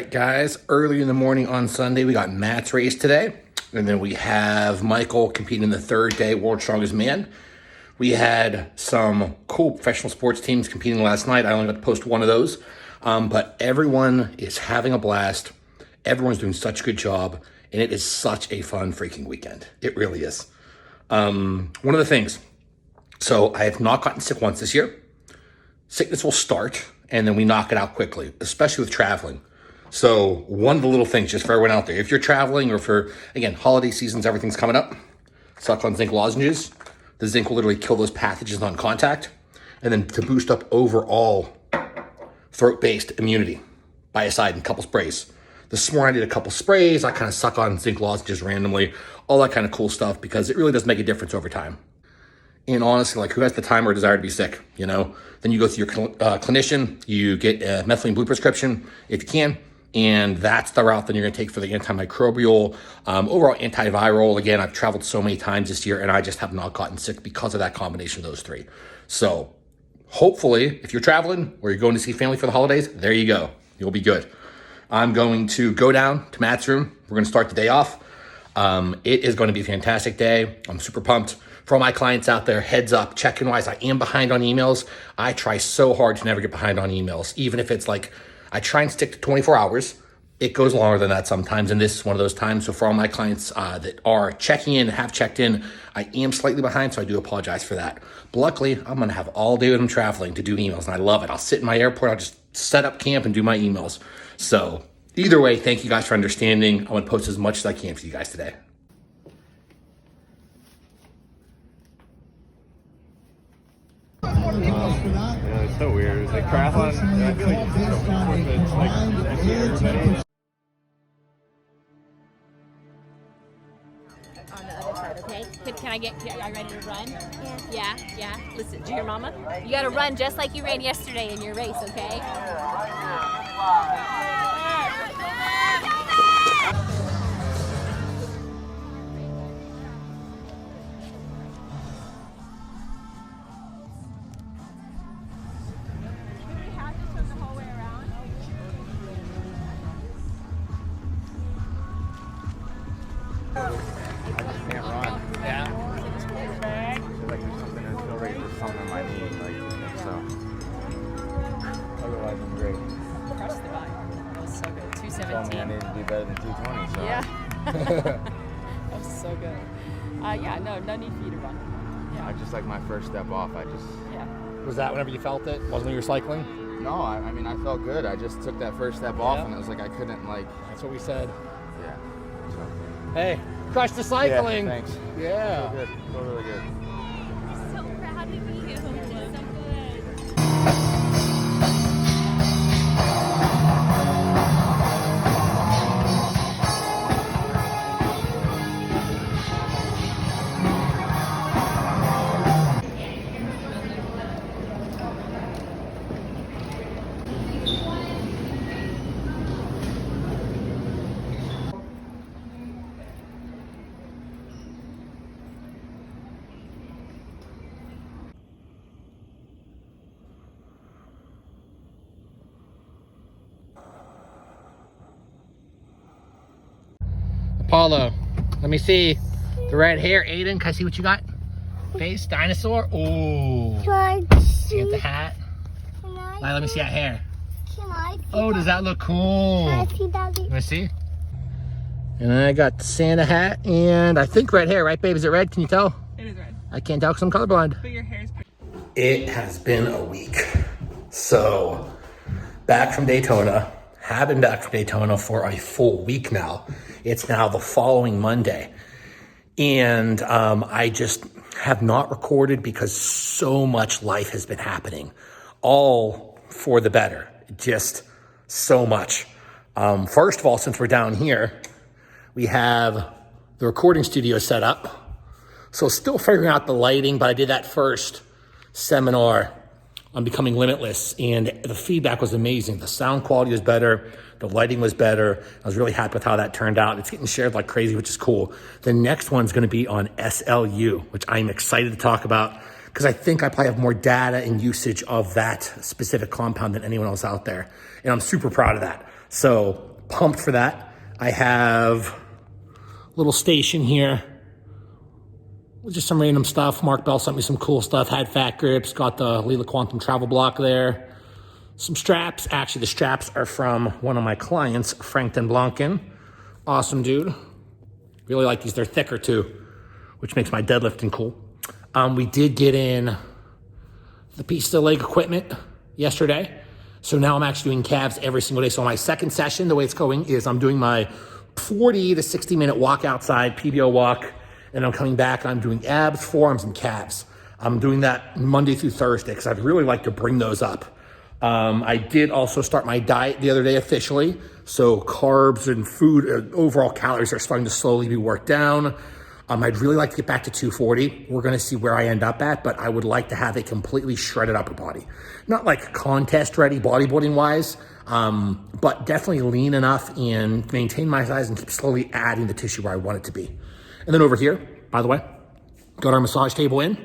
[SPEAKER 4] right, guys. Early in the morning on Sunday, we got Matt's race today. And then we have Michael competing in the third day, World's Strongest Man. We had some cool professional sports teams competing last night. I only got to post one of those. But everyone is having a blast. Everyone's doing such a good job. And it is such a fun freaking weekend. It really is. One of the things. So I have not gotten sick once this year. Sickness will start, and then we knock it out quickly, especially with traveling. So one of the little things, just for everyone out there, if you're traveling or for, again, holiday seasons, everything's coming up, suck on zinc lozenges. The zinc will literally kill those pathogens on contact. And then to boost up overall throat-based immunity, Biocide and a couple sprays. This morning I did a couple sprays. I kind of suck on zinc lozenges randomly, all that kind of cool stuff, because it really does make a difference over time. And honestly, like, who has the time or desire to be sick, you know? Then you go through your clinician, you get a methylene blue prescription if you can, and that's the route that you're gonna take for the antimicrobial, overall antiviral. Again, I've traveled so many times this year and I just have not gotten sick because of that combination of those three. So hopefully, if you're traveling or you're going to see family for the holidays, there you go, you'll be good. I'm going to go down to Matt's room. We're gonna start the day off. It is gonna be a fantastic day. I'm super pumped. For all my clients out there, heads up, check-in wise, I am behind on emails. I try so hard to never get behind on emails, even if it's like, I try and stick to 24 hours. It goes longer than that sometimes, and this is one of those times. So for all my clients that are checking in, have checked in, I am slightly behind, so I do apologize for that. But luckily, I'm gonna have all day when I'm traveling to do emails, and I love it. I'll sit in my airport, I'll just set up camp and do my emails. So either way, thank you guys for understanding. I want to post as much as I can for you guys today.
[SPEAKER 9] Yeah, it's so weird. It's like triathlon. I feel like it's such a sport that's like everybody.
[SPEAKER 11] On the other side, okay? Can I get, are you ready to run? Yeah. Listen to your mama. You gotta run just like you ran yesterday in your race, okay?
[SPEAKER 9] I just can't run. Yeah. I feel like there's something I feel like there's something in my knee, like so. Otherwise, I'm great.
[SPEAKER 11] Crushed the bike. That was so good.
[SPEAKER 9] Told me
[SPEAKER 11] 217.
[SPEAKER 9] I need to do better than 220. So.
[SPEAKER 11] Yeah. That was so good. Yeah, no need for you to run. Yeah.
[SPEAKER 9] I just like my first step off.
[SPEAKER 11] Yeah.
[SPEAKER 4] Was that whenever you felt it? Wasn't when you were cycling?
[SPEAKER 9] No, I mean I felt good. I just took that first step off, and it was like I couldn't like.
[SPEAKER 4] That's what we said.
[SPEAKER 9] Yeah. So.
[SPEAKER 4] Hey, crush the cycling.
[SPEAKER 9] Yeah, thanks.
[SPEAKER 4] Yeah.
[SPEAKER 9] Feel good. Feel really good.
[SPEAKER 11] So proud of you. So good.
[SPEAKER 4] Apollo, let me see the red hair. Aiden, can I see what you got? Face, dinosaur. Ooh. Get the hat. Now let me see that hair. Oh, does that look cool? Let me see. And I got the Santa hat, and I think red hair, right, babe? Is it red? Can you tell?
[SPEAKER 2] It is red.
[SPEAKER 4] I can't tell because I'm colorblind.
[SPEAKER 2] But your hair's pretty.
[SPEAKER 4] It has been a week. So, back from Daytona. Have been back from Daytona for a full week now. It's now the following Monday. And I just have not recorded because so much life has been happening. All for the better. Just so much. First of all, since we're down here, we have the recording studio set up. So still figuring out the lighting, but I did that first seminar on becoming limitless, and the feedback was amazing. The sound quality was better, the lighting was better. I was really happy with how that turned out. It's getting shared like crazy, which is cool. The next one's gonna be on SLU, which I'm excited to talk about because I think I probably have more data and usage of that specific compound than anyone else out there. And I'm super proud of that. So pumped for that. I have a little station here with just some random stuff. Mark Bell sent me some cool stuff. Had fat grips, got the Lila Quantum travel block there. Some straps. Actually, the straps are from one of my clients, Frank Den Blanken. Awesome dude. Really like these. They're thicker too, which makes my deadlifting cool. We did get in the piece of leg equipment yesterday. So now I'm actually doing calves every single day. So my second session, the way it's going is I'm doing my 40 to 60 minute walk outside, PBO walk, and I'm coming back and I'm doing abs, forearms, and calves. I'm doing that Monday through Thursday because I'd really like to bring those up. I did also start my diet the other day officially. So carbs and food, overall calories are starting to slowly be worked down. I'd really like to get back to 240. We're going to see where I end up at, but I would like to have a completely shredded upper body. Not like contest ready bodybuilding wise, but definitely lean enough and maintain my size and keep slowly adding the tissue where I want it to be. And then over here, by the way, got our massage table in.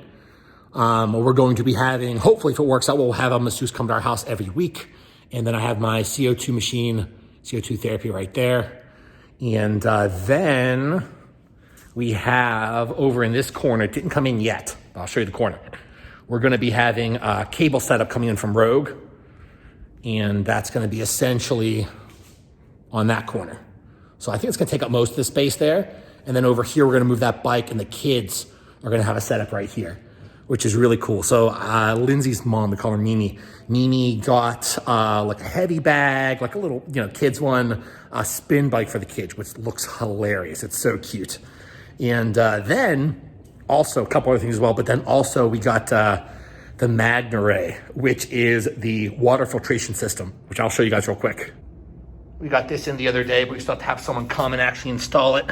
[SPEAKER 4] We're going to be having, hopefully if it works out, we'll have a masseuse come to our house every week. And then I have my CO2 machine, CO2 therapy right there. And then we have over in this corner, it didn't come in yet, but I'll show you the corner. We're gonna be having a cable setup coming in from Rogue. And that's gonna be essentially on that corner. So I think it's gonna take up most of the space there. And then over here, we're gonna move that bike and the kids are gonna have a setup right here, which is really cool. So Lindsay's mom, we call her Mimi. Mimi got like a heavy bag, like a little, kids one, a spin bike for the kids, which looks hilarious. It's so cute. And then also a couple other things as well, but then also we got the MagnaRay, which is the water filtration system, which I'll show you guys real quick. We got this in the other day, but we still have to have someone come and actually install it.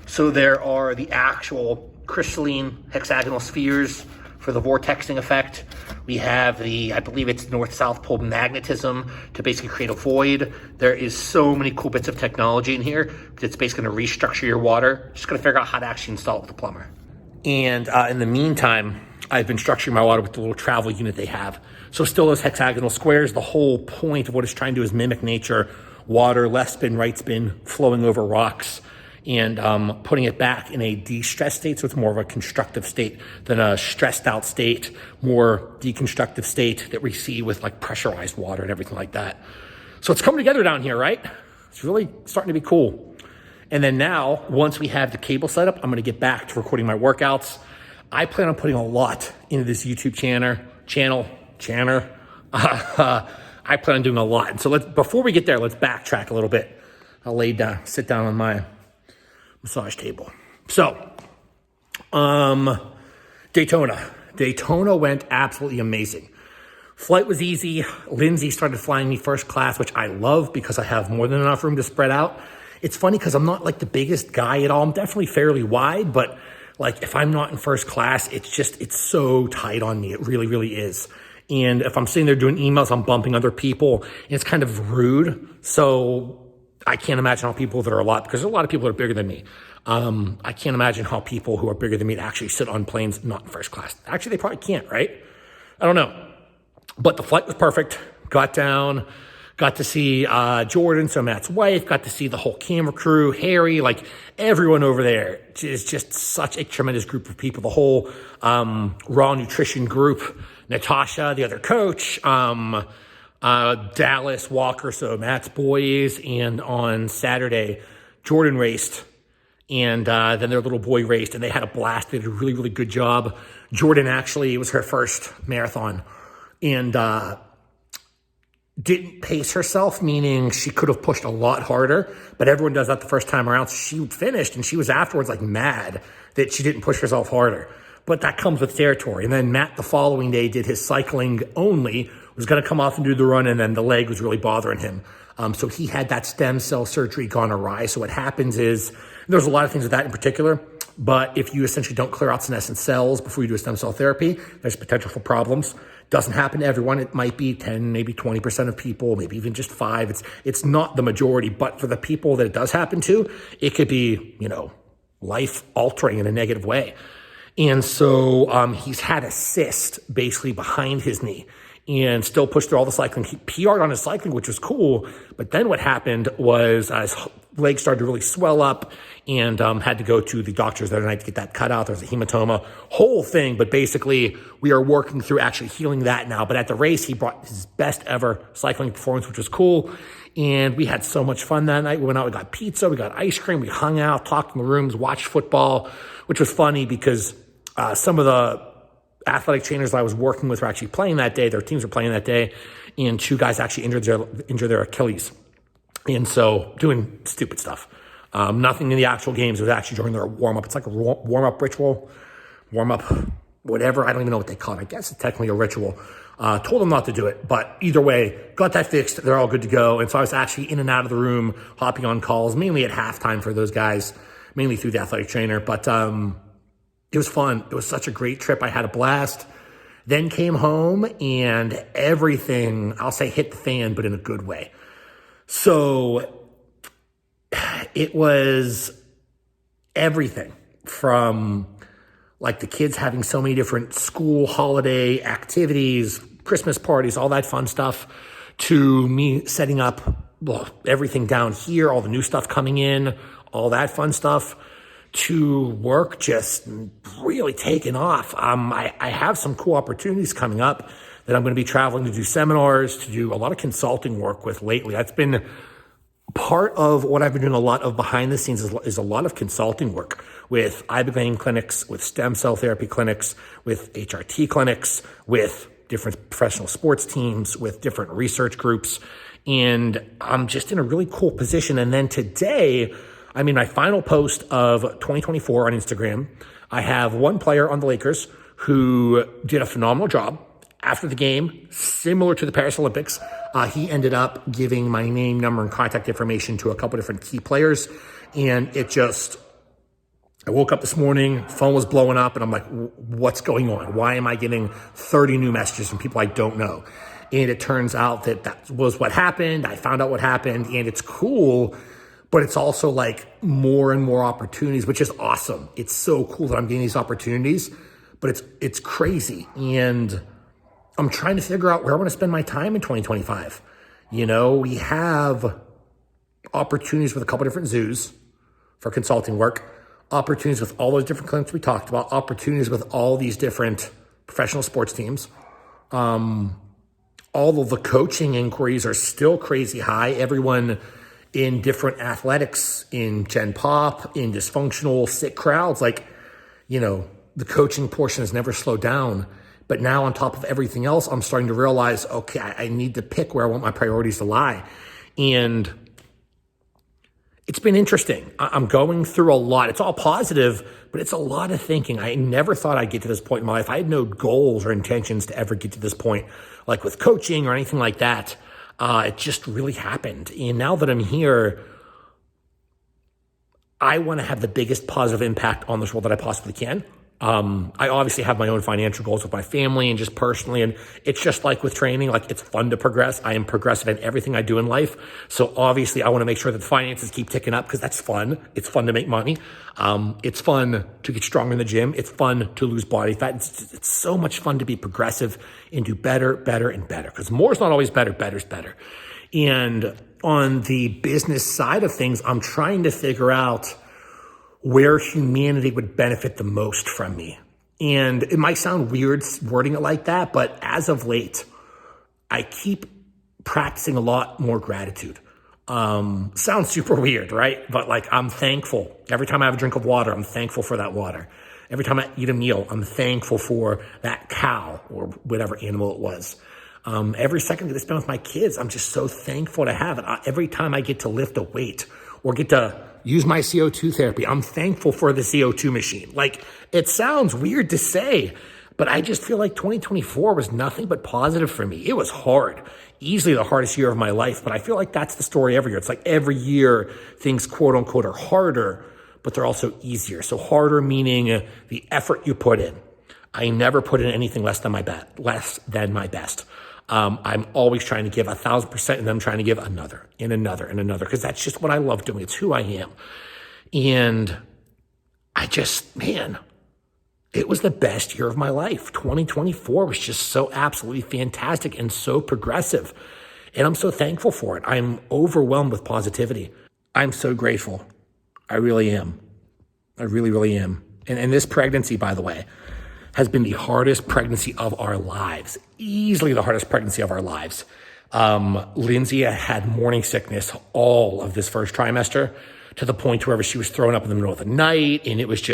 [SPEAKER 4] So there are the actual crystalline hexagonal spheres for the vortexing effect. We have the, I believe it's north-south pole magnetism to basically create a void. There is so many cool bits of technology in here. It's basically gonna restructure your water. Just gotta figure out how to actually install it with the plumber. And in the meantime, I've been structuring my water with the little travel unit they have. So still those hexagonal squares. The whole point of what it's trying to do is mimic nature. Water, left spin, right spin, flowing over rocks, and putting it back in a de-stressed state. So it's more of a constructive state than a stressed out state, more deconstructive state that we see with like pressurized water and everything like that. So it's coming together down here, right? It's really starting to be cool. And then now, once we have the cable set up, I'm gonna get back to recording my workouts. I plan on putting a lot into this YouTube channel. I plan on doing a lot. And so before we get there, let's backtrack a little bit. I'll sit down on my massage table. So, Daytona went absolutely amazing. Flight was easy. Lindsay started flying me first class, which I love because I have more than enough room to spread out. It's funny because I'm not like the biggest guy at all. I'm definitely fairly wide, but like if I'm not in first class, it's so tight on me. It really, really is. And if I'm sitting there doing emails, I'm bumping other people, and it's kind of rude. So I can't imagine how people that are because there's a lot of people that are bigger than me. I can't imagine how people who are bigger than me actually sit on planes not in first class. Actually, they probably can't, right? I don't know. But the flight was perfect. Got down, got to see Jordan, so Matt's wife, got to see the whole camera crew, Harry, like everyone over there. It's just such a tremendous group of people. The whole Raw Nutrition group, Natasha, the other coach, Dallas, Walker, so Matt's boys, and on Saturday, Jordan raced, and then their little boy raced, and they had a blast. They did a really, really good job. Jordan actually, it was her first marathon, and didn't pace herself, meaning she could have pushed a lot harder, but everyone does that the first time around. So she finished, and she was afterwards like mad that she didn't push herself harder. But that comes with territory. And then Matt the following day did his cycling only, was going to come off and do the run, and then the leg was really bothering him. So he had that stem cell surgery gone awry. So what happens is, there's a lot of things with that in particular, but if you essentially don't clear out senescent cells before you do a stem cell therapy, there's potential for problems. Doesn't happen to everyone. It might be 10, maybe 20% of people, maybe even just 5. It's not the majority, but for the people that it does happen to, it could be, life altering in a negative way. And so he's had a cyst basically behind his knee. and still pushed through all the cycling. He PR'd on his cycling, which was cool. But then what happened was his legs started to really swell up and had to go to the doctors the other night to get that cut out. There's a hematoma, whole thing. But basically, we are working through actually healing that now. But at the race, he brought his best ever cycling performance, which was cool. And we had so much fun that night. We went out, we got pizza, we got ice cream, we hung out, talked in the rooms, watched football, which was funny because some of the athletic trainers I was working with were actually playing that day. Their teams were playing that day, and 2 guys actually injured their Achilles. And so doing stupid stuff. Nothing in the actual games. It was actually during their warm-up. It's like a warm-up ritual, warm-up whatever. I don't even know what they call it. I guess it's technically a ritual. Told them not to do it. But either way, got that fixed. They're all good to go. And so I was actually in and out of the room, hopping on calls, mainly at halftime for those guys, mainly through the athletic trainer. But it was fun. It was such a great trip. I had a blast. Then came home and everything, I'll say, hit the fan, but in a good way. So it was everything from like the kids having so many different school holiday activities, Christmas parties, all that fun stuff, to me setting up everything down here, all the new stuff coming in, all that fun stuff, to work just really taking off. I have some cool opportunities coming up that I'm going to be traveling to do seminars, to do a lot of consulting work with lately. That's been part of what I've been doing a lot of behind the scenes is a lot of consulting work with ibogaine clinics, with stem cell therapy clinics, with HRT clinics, with different professional sports teams, with different research groups. And I'm just in a really cool position. And then today, I mean, my final post of 2024 on Instagram, I have one player on the Lakers who did a phenomenal job after the game, similar to the Paris Olympics. He ended up giving my name, number, and contact information to a couple different key players. And it just, I woke up this morning, phone was blowing up, and I'm like, what's going on? Why am I getting 30 new messages from people I don't know? And it turns out that that was what happened. I found out what happened, and it's cool, but it's also like more and more opportunities, which is awesome. It's so cool that I'm getting these opportunities, but it's crazy. And I'm trying to figure out where I want to spend my time in 2025. You know, we have opportunities with a couple different zoos for consulting work, opportunities with all those different clinics we talked about, opportunities with all these different professional sports teams. All of the coaching inquiries are still crazy high. Everyone in different athletics, in Gen Pop, in dysfunctional, sick crowds, like, you know, the coaching portion has never slowed down. But now on top of everything else, I'm starting to realize, okay, I need to pick where I want my priorities to lie. And it's been interesting. I'm going through a lot. It's all positive, but it's a lot of thinking. I never thought I'd get to this point in my life. I had no goals or intentions to ever get to this point, like with coaching or anything like that. It just really happened. And now that I'm here, I want to have the biggest positive impact on this world that I possibly can. I obviously have my own financial goals with my family and just personally, and it's just like with training, like it's fun to progress. I am progressive in everything I do in life. So obviously I want to make sure that the finances keep ticking up because that's fun. It's fun to make money. It's fun to get stronger in the gym. It's fun to lose body fat. It's so much fun to be progressive and do better, better, and better, because more is not always better. Better's better. And on the business side of things, I'm trying to figure out where humanity would benefit the most from me. And it might sound weird wording it like that, but as of late, I keep practicing a lot more gratitude. Sounds super weird, right? But like, I'm thankful. Every time I have a drink of water, I'm thankful for that water. Every time I eat a meal, I'm thankful for that cow or whatever animal it was. Every second that I spend with my kids, I'm just so thankful to have it. Every time I get to lift a weight or get to use my CO2 therapy, I'm thankful for the CO2 machine. Like, it sounds weird to say, but I just feel like 2024 was nothing but positive for me. It was hard, easily the hardest year of my life, but I feel like that's the story every year. It's like every year things, quote unquote, are harder, but they're also easier. So harder meaning the effort you put in. I never put in anything less than my best. I'm always trying to give 1,000%, and then I'm trying to give another and another and another, because that's just what I love doing. It's who I am. And I just, man, it was the best year of my life. 2024 was just so absolutely fantastic and so progressive. And I'm so thankful for it. I'm overwhelmed with positivity. I'm so grateful. I really am. I really, really am. And this pregnancy, by the way, has been the hardest pregnancy of our lives. Easily the hardest pregnancy of our lives. Lindsay had morning sickness all of this first trimester, to the point where she was throwing up in the middle of the night. And it was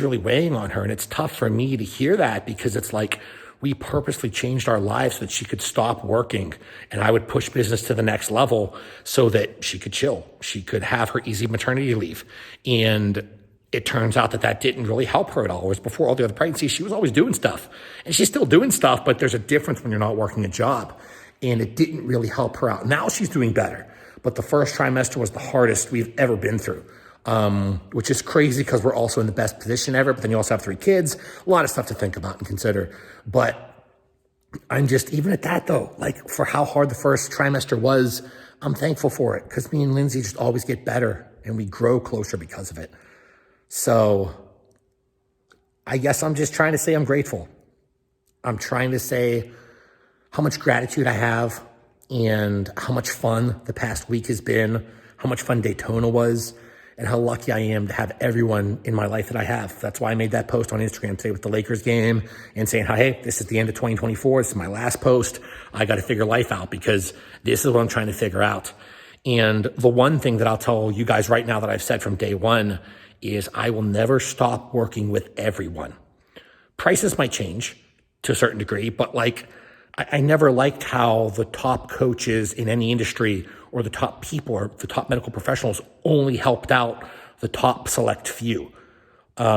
[SPEAKER 4] really weighing on her. And it's tough for me to hear that, because it's like we purposely changed our lives so that she could stop working and I would push business to the next level so that she could chill. She could have her easy maternity leave. And it turns out that didn't really help her at all. Whereas before all the other pregnancies, she was always doing stuff. And she's still doing stuff, but there's a difference when you're not working a job. And it didn't really help her out. Now she's doing better. But the first trimester was the hardest we've ever been through, which is crazy because we're also in the best position ever. But then you also have 3 kids, a lot of stuff to think about and consider. But I'm just, even at that though, like for how hard the first trimester was, I'm thankful for it, because me and Lindsay just always get better and we grow closer because of it. So I guess I'm just trying to say I'm grateful. I'm trying to say how much gratitude I have, and how much fun the past week has been, how much fun Daytona was, and how lucky I am to have everyone in my life that I have. That's why I made that post on Instagram today with the Lakers game and saying, hey, this is the end of 2024. This is my last post. I got to figure life out, because this is what I'm trying to figure out. And the one thing that I'll tell you guys right now that I've said from day one is I will never stop working with everyone. Prices might change to a certain degree, but I never liked how the top coaches in any industry, or the top people, or the top medical professionals, only helped out the top select few. I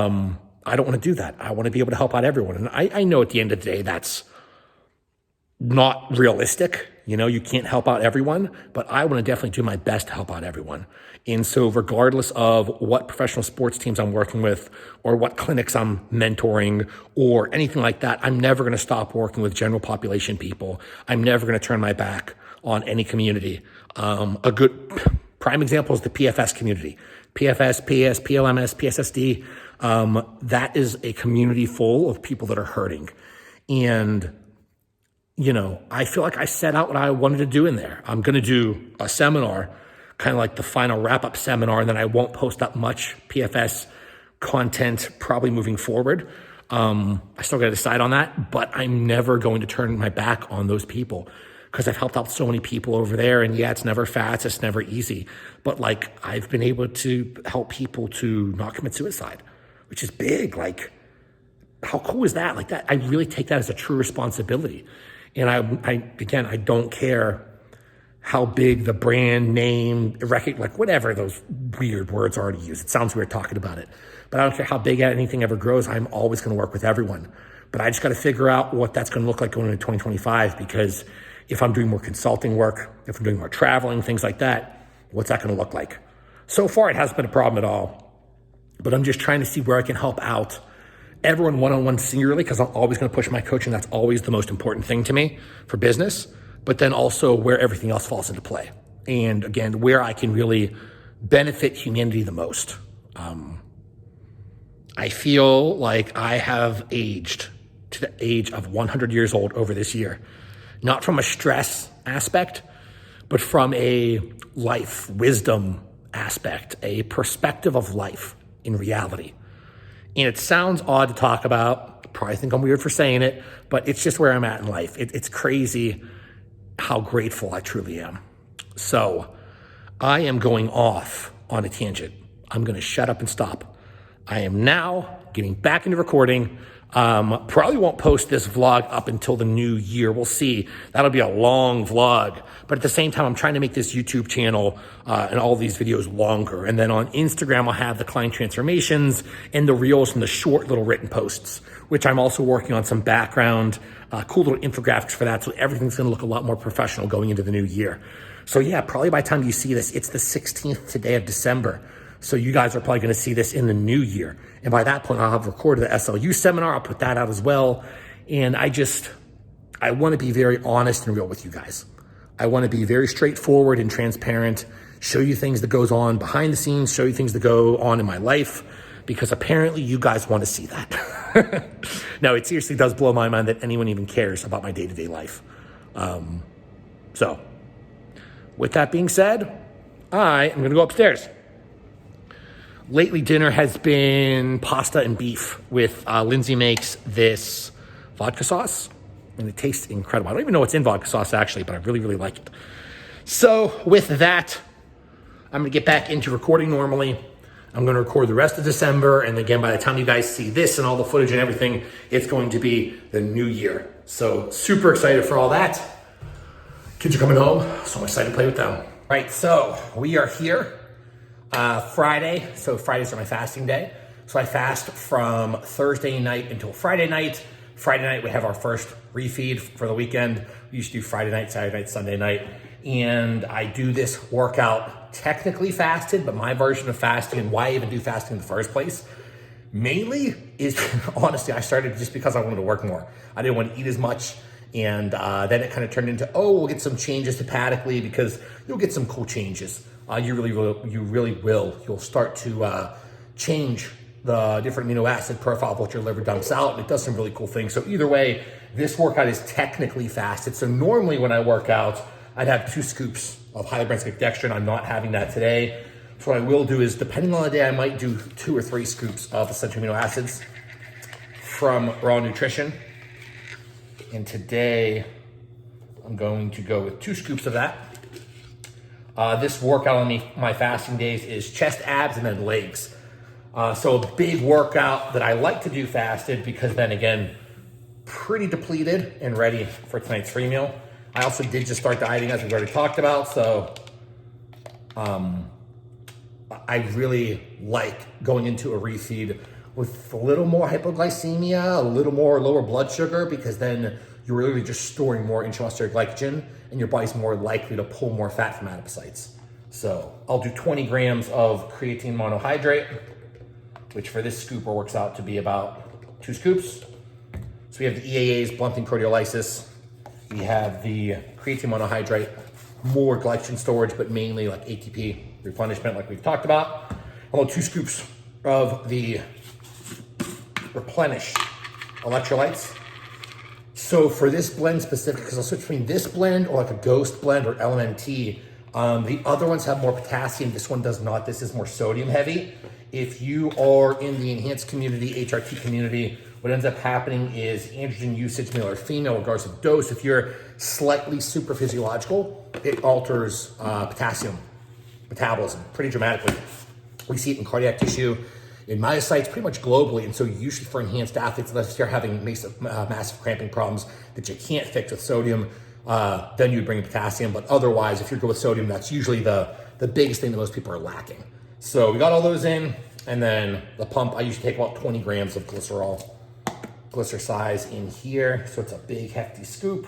[SPEAKER 4] don't want to do that. I want to be able to help out everyone. And I know at the end of the day, that's not realistic. You can't help out everyone, but I want to definitely do my best to help out everyone. And so regardless of what professional sports teams I'm working with, or what clinics I'm mentoring, or anything like that, I'm never going to stop working with general population people. I'm never going to turn my back on any community. A good prime example is the PFS community. PFS, PS, PLMS, PSSD. That is a community full of people that are hurting. And I feel like I set out what I wanted to do in there. I'm going to do a seminar, kind of like the final wrap-up seminar, and then I won't post up much PFS content probably moving forward. I still got to decide on that, but I'm never going to turn my back on those people, because I've helped out so many people over there. And yeah, it's never fast, it's never easy, but I've been able to help people to not commit suicide, which is big. How cool is that? I really take that as a true responsibility. And I don't care how big the brand name, whatever those weird words are to use. It sounds weird talking about it, but I don't care how big anything ever grows. I'm always going to work with everyone, but I just got to figure out what that's going to look like going into 2025, because if I'm doing more consulting work, if I'm doing more traveling, things like that, what's that going to look like? So far, it hasn't been a problem at all, but I'm just trying to see where I can help out everyone one-on-one singularly, because I'm always going to push my coaching. That's always the most important thing to me for business, but then also where everything else falls into play. And again, where I can really benefit humanity the most. I feel like I have aged to the age of 100 years old over this year, not from a stress aspect, but from a life wisdom aspect, a perspective of life in reality. And it sounds odd to talk about. Probably think I'm weird for saying it, but it's just where I'm at in life. It's crazy how grateful I truly am. So I am going off on a tangent. I'm going to shut up and stop. I am now getting back into recording. Probably won't post this vlog up until the new year. We'll see. That'll be a long vlog. But at the same time, I'm trying to make this YouTube channel and all these videos longer. And then on Instagram, I'll have the client transformations and the reels and the short little written posts, which I'm also working on some background, cool little infographics for that. So everything's going to look a lot more professional going into the new year. So yeah, probably by the time you see this, it's the 16th today of December. So you guys are probably going to see this in the new year. And by that point, I'll have recorded the SLU seminar. I'll put that out as well. And I want to be very honest and real with you guys. I want to be very straightforward and transparent, show you things that goes on behind the scenes, show you things that go on in my life, because apparently you guys want to see that. No, it seriously does blow my mind that anyone even cares about my day-to-day life. So with that being said, I am going to go upstairs. Lately, dinner has been pasta and beef with Lindsay makes this vodka sauce, and it tastes incredible. I don't even know what's in vodka sauce, actually, but I really, really like it. So with that, I'm going to get back into recording normally. I'm going to record the rest of December, and again, by the time you guys see this and all the footage and everything, it's going to be the new year. So super excited for all that. Kids are coming home, so I'm excited to play with them. Right, so we are here. Friday, so Fridays are my fasting day. So I fast from Thursday night until Friday night. Friday night, we have our first refeed for the weekend. We used to do Friday night, Saturday night, Sunday night. And I do this workout technically fasted, but my version of fasting and why I even do fasting in the first place, mainly is, honestly, I started just because I wanted to work more. I didn't want to eat as much. And then it kind of turned into, we'll get some changes hepatically because you'll get some cool changes. You really will. You'll start to change the different amino acid profile of what your liver dumps out, and it does some really cool things. So either way, this workout is technically fasted. So normally when I work out, I'd have 2 scoops of highly branched dextrin. I'm not having that today. So what I will do is, depending on the day, I might do 2 or 3 scoops of essential amino acids from Raw Nutrition. And today, I'm going to go with 2 scoops of that. This workout on my fasting days is chest, abs, and then legs. So a big workout that I like to do fasted because then again, pretty depleted and ready for tonight's free meal. I also did just start dieting, as we've already talked about. So I really like going into a refeed with a little more hypoglycemia, a little more lower blood sugar, because then you're really just storing more intramuscular glycogen and your body's more likely to pull more fat from adipocytes. So I'll do 20 grams of creatine monohydrate, which for this scooper works out to be about 2 scoops. So we have the EAAs, blunting proteolysis. We have the creatine monohydrate, more glycogen storage, but mainly like ATP replenishment like we've talked about. I'll do 2 scoops of the replenish electrolytes. So for this blend specific, because I'll switch between this blend or like a Ghost blend or LMNT, the other ones have more potassium. This one does not. This is more sodium heavy. If you are in the enhanced community, HRT community, what ends up happening is androgen usage, male or female, regardless of dose. If you're slightly super physiological, it alters potassium metabolism pretty dramatically. We see it in cardiac tissue, in myocytes, pretty much globally. And so usually for enhanced athletes, unless you're having massive cramping problems that you can't fix with sodium, then you would bring in potassium. But otherwise, if you go with sodium, that's usually the biggest thing that most people are lacking. So we got all those in. And then the pump, I usually take about 20 grams of glycerol, glycerisize in here. So it's a big, hefty scoop.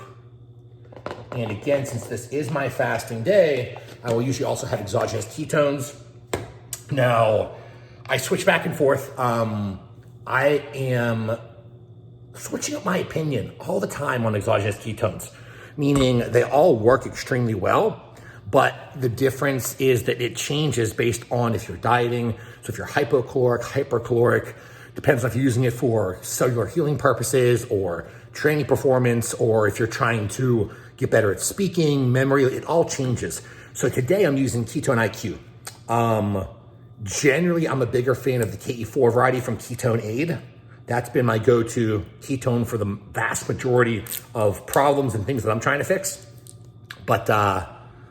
[SPEAKER 4] And again, since this is my fasting day, I will usually also have exogenous ketones. Now, I switch back and forth. I am switching up my opinion all the time on exogenous ketones, meaning they all work extremely well, but the difference is that it changes based on if you're dieting. So if you're hypocaloric, hypercaloric, depends on if you're using it for cellular healing purposes or training performance, or if you're trying to get better at speaking, memory, it all changes. So today I'm using Ketone IQ. Generally, I'm a bigger fan of the KE4 variety from Ketone Aid. That's been my go-to ketone for the vast majority of problems and things that I'm trying to fix. But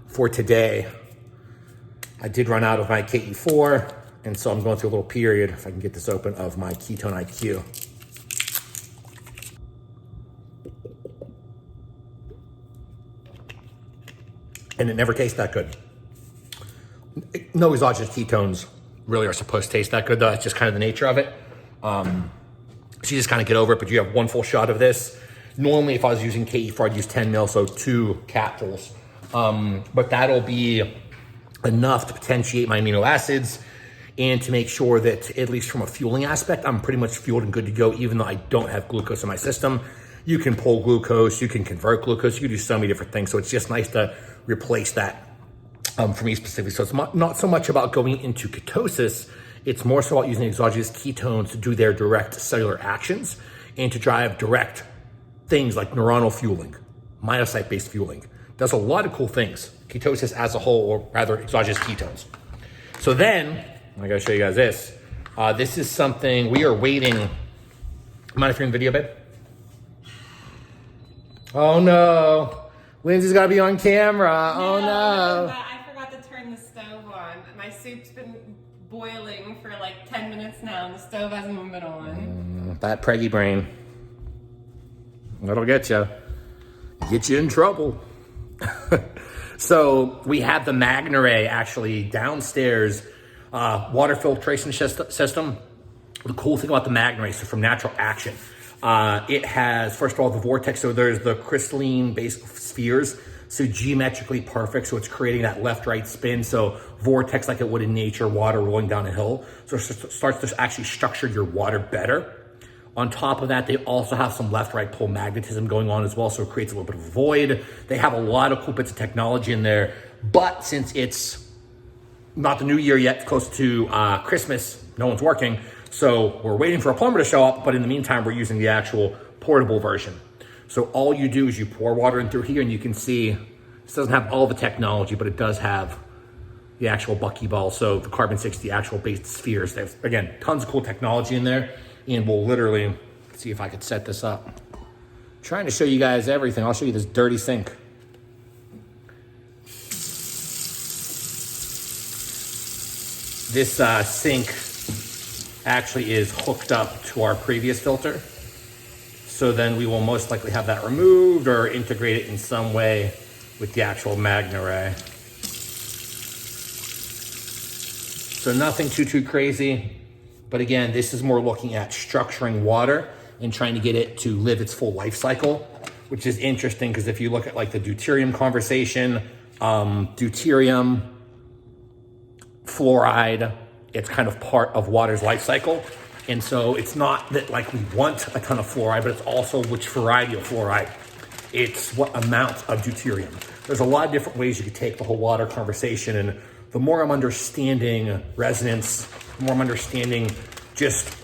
[SPEAKER 4] for today, I did run out of my KE4, and so I'm going through a little period, if I can get this open, of my Ketone IQ. And it never tastes that good. No exogenous ketones really are supposed to taste that good, though. That's just kind of the nature of it. So you just kind of get over it, but you have 1 full shot of this. Normally, if I was using KE4, I'd use 10 mil, so 2 capsules. But that'll be enough to potentiate my amino acids and to make sure that, at least from a fueling aspect, I'm pretty much fueled and good to go, even though I don't have glucose in my system. You can pull glucose, you can convert glucose, you can do so many different things. So it's just nice to replace that for me specifically. So it's not so much about going into ketosis It's more so about using exogenous ketones to do their direct cellular actions and to drive direct things like neuronal fueling, myocyte-based fueling. Does a lot of cool things. Ketosis as a whole, or rather exogenous ketones. So then, I gotta show you guys this. This is something we are waiting. Mind if you're in the video, babe? Oh no. Lindsay's gotta be on camera. Oh no.
[SPEAKER 2] I forgot to turn the stove on. My soup's been boiling for like 10 minutes now and the stove hasn't even been on.
[SPEAKER 4] That preggy brain. That'll get you. Get you in trouble. So we have the MagnaRay actually downstairs, water filtration system. The cool thing about the MagnaRay, so from Natural Action, it has, first of all, the vortex. So there's the crystalline base spheres, so geometrically perfect. So it's creating that left-right spin. So vortex like it would in nature, water rolling down a hill. So it starts to actually structure your water better. On top of that, they also have some left-right pole magnetism going on as well, so it creates a little bit of a void. They have a lot of cool bits of technology in there, but since it's not the new year yet, close to Christmas, no one's working, so we're waiting for a plumber to show up, but in the meantime, we're using the actual portable version. So all you do is you pour water in through here, and you can see this doesn't have all the technology, but it does have the actual buckyball, so the carbon-60 actual based spheres. They have, again, tons of cool technology in there. And we'll literally, see if I could set this up. I'm trying to show you guys everything. I'll show you this dirty sink. This sink actually is hooked up to our previous filter. So then we will most likely have that removed or integrate it in some way with the actual MagnaRay. So nothing too crazy. But again, this is more looking at structuring water and trying to get it to live its full life cycle, which is interesting because if you look at like the deuterium conversation, deuterium, fluoride, it's kind of part of water's life cycle. And so it's not that like we want a ton of fluoride, but it's also which variety of fluoride. It's what amount of deuterium. There's a lot of different ways you could take the whole water conversation, and the more I'm understanding resonance, the more I'm understanding just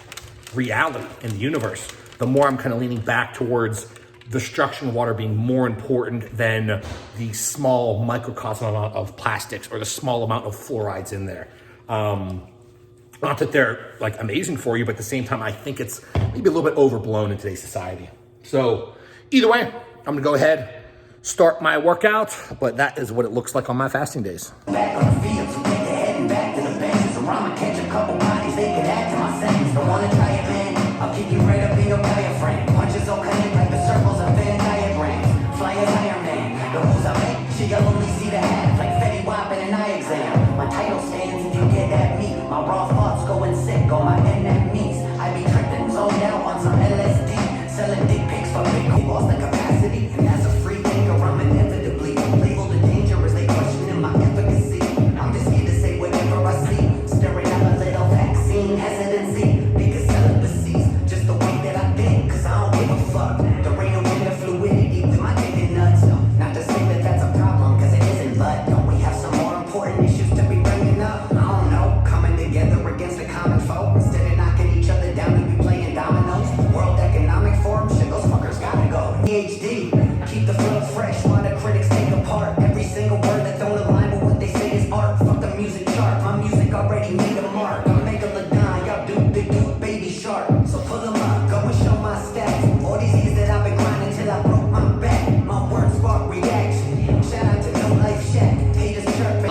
[SPEAKER 4] reality in the universe, the more I'm kind of leaning back towards the structure of water being more important than the small microcosm amount of plastics or the small amount of fluorides in there. Not that they're like amazing for you, but at the same time, I think it's maybe a little bit overblown in today's society. So either way, I'm gonna go ahead, start my workout, but that is what it looks like on my fasting days.
[SPEAKER 12] Back on the field, so take the head and back to the bench. So I'ma catch a couple bodies, they can add to my sentence. Don't wanna try it, man? I'll kick you right up in your diaphragm. Punches will connect like the circles of Venn diagrams. Fly as Iron Man, the moves I make, she'll only see the half like Fetty Wap in an eye exam. My title stands if you get at me. My raw thoughts going sick on my enemies. I be tripping, zoned out on some LSD. Selling dick pics for big lost the capacity. And that's a free thinker, I'm inevitably labeled a dangerous. They questioning my efficacy. I'm just here to say whatever I see. Stirring up a little vaccine hesitancy. Because celibacy's just the way that I think. Cause I don't give a fuck. There ain't no gender fluidity with my dick and nuts. Not to say that that's a problem, cause it isn't, but don't we have some more important issues to be bringing up? I don't know, coming together against a common foe. Instead of knocking each other down, we be playing dominoes. World Economic Forum, shit, those fuckers gotta go. PhD, keep the flow fresh while the critics take apart every single word that don't align with what they say is art. Fuck the music chart, my music already made a mark. I'm Megalodon, y'all do big dude, baby shark. So pull them up, go and show my stats. All these years that I've been grinding till I broke my back. My words spark reaction. Shout out to No Life Shack, haters chirping.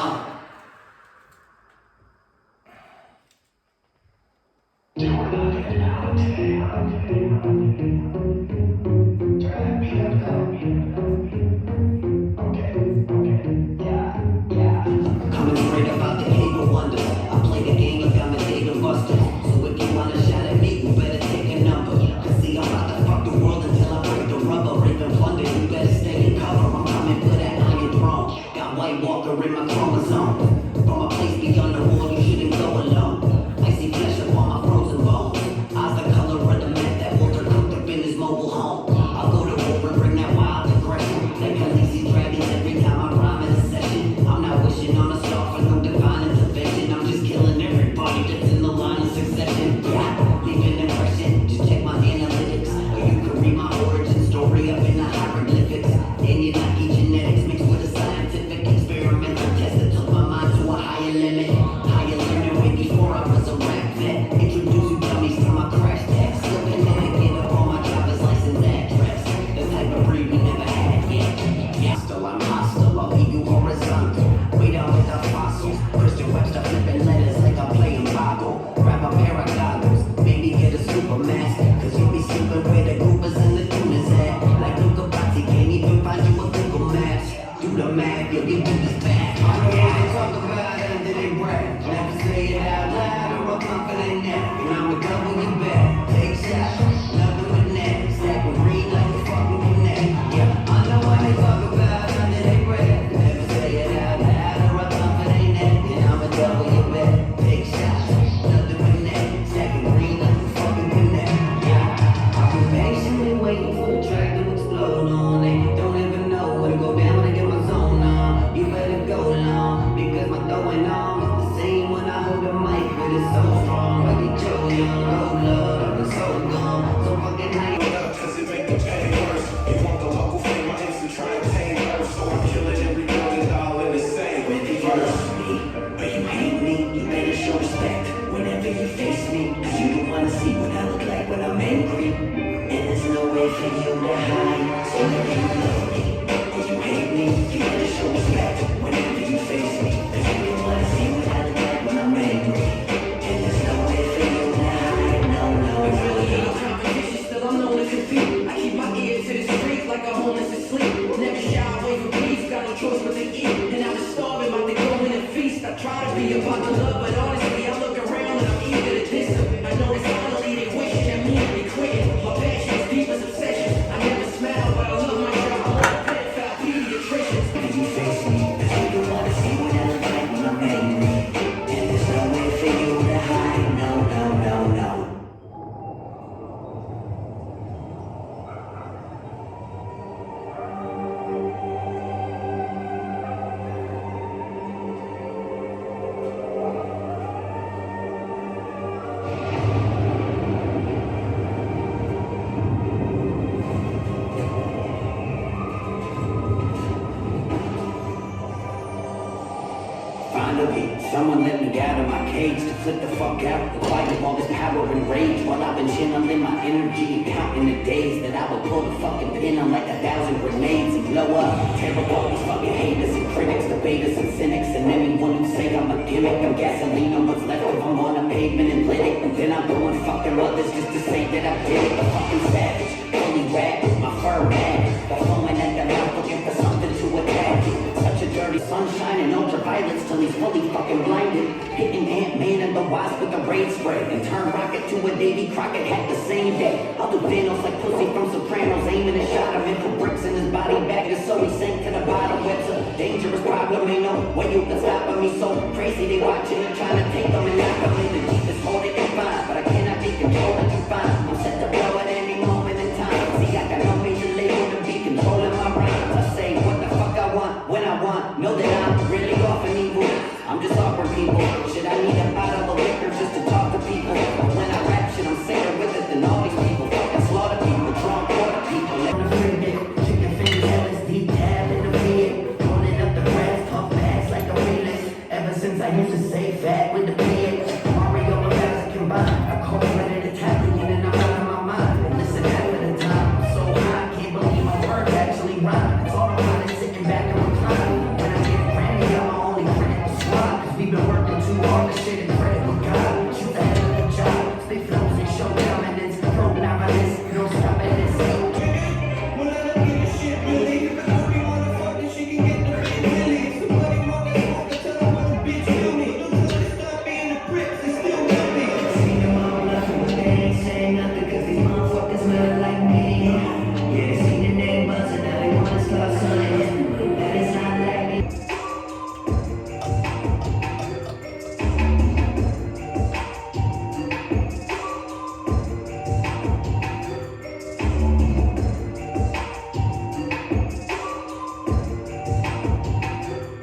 [SPEAKER 12] Someone let me out of my cage to flip the fuck out. The fight of all this power and rage while I've been channeling my energy and counting the days that I would pull the fucking pin on like 1,000 grenades and blow up. Tear up all these fucking haters and critics, debaters and cynics, and anyone who say I'm a gimmick. I'm gasoline on what's left of them on the pavement and lit it. And then I'm going fucking others just to say that I did it. A fucking savage, fully wrapped, my fur mad. The foaming at the mouth looking for something to attack. Such a dirty sunshine and ultraviolence till he's fully fucking blinded. Hitting Ant-Man and the Wasp with a raid spray. And turn Rocket to a Davy Crockett hat the same day. I'll do Thanos like pussy from Sopranos, aiming and shot him and put bricks in his body bag just so he sank to the bottom. It's a dangerous problem, ain't no way you can stop me. So crazy they watching and trying to take them and knock them in the deepest hole they can find. But I cannot be controlled and confined. I'm set to blow at any moment in time. See, I got no major label to be controlling my rhymes. I say what the fuck I want, when I want. Know that I'm really often evil. I'm just awkward people. Should I need a bottle of liquor just to talk to people? But when I rap shit, I'm sadder with it than all these people. Fucking slaughter people, drunk water people. Let me free it. Chicken fingers, LSD, tab in the bed. Rolling up the grass, puff bags like a relay. Ever since I used to say fat with the PH. Mario and Bowser combined. I call it Italian and I'm out of my mind. And listen, half of the time, I'm so high, I can't believe my words actually rhyme. It's all about it, sitting back and reclining. When I get a Grammy, I'm my only critical squad. Cause we've been working too hard to shit and pray for God. Shoot the head of the job, spit flows and show dominance. Pro novelist, no stopping this.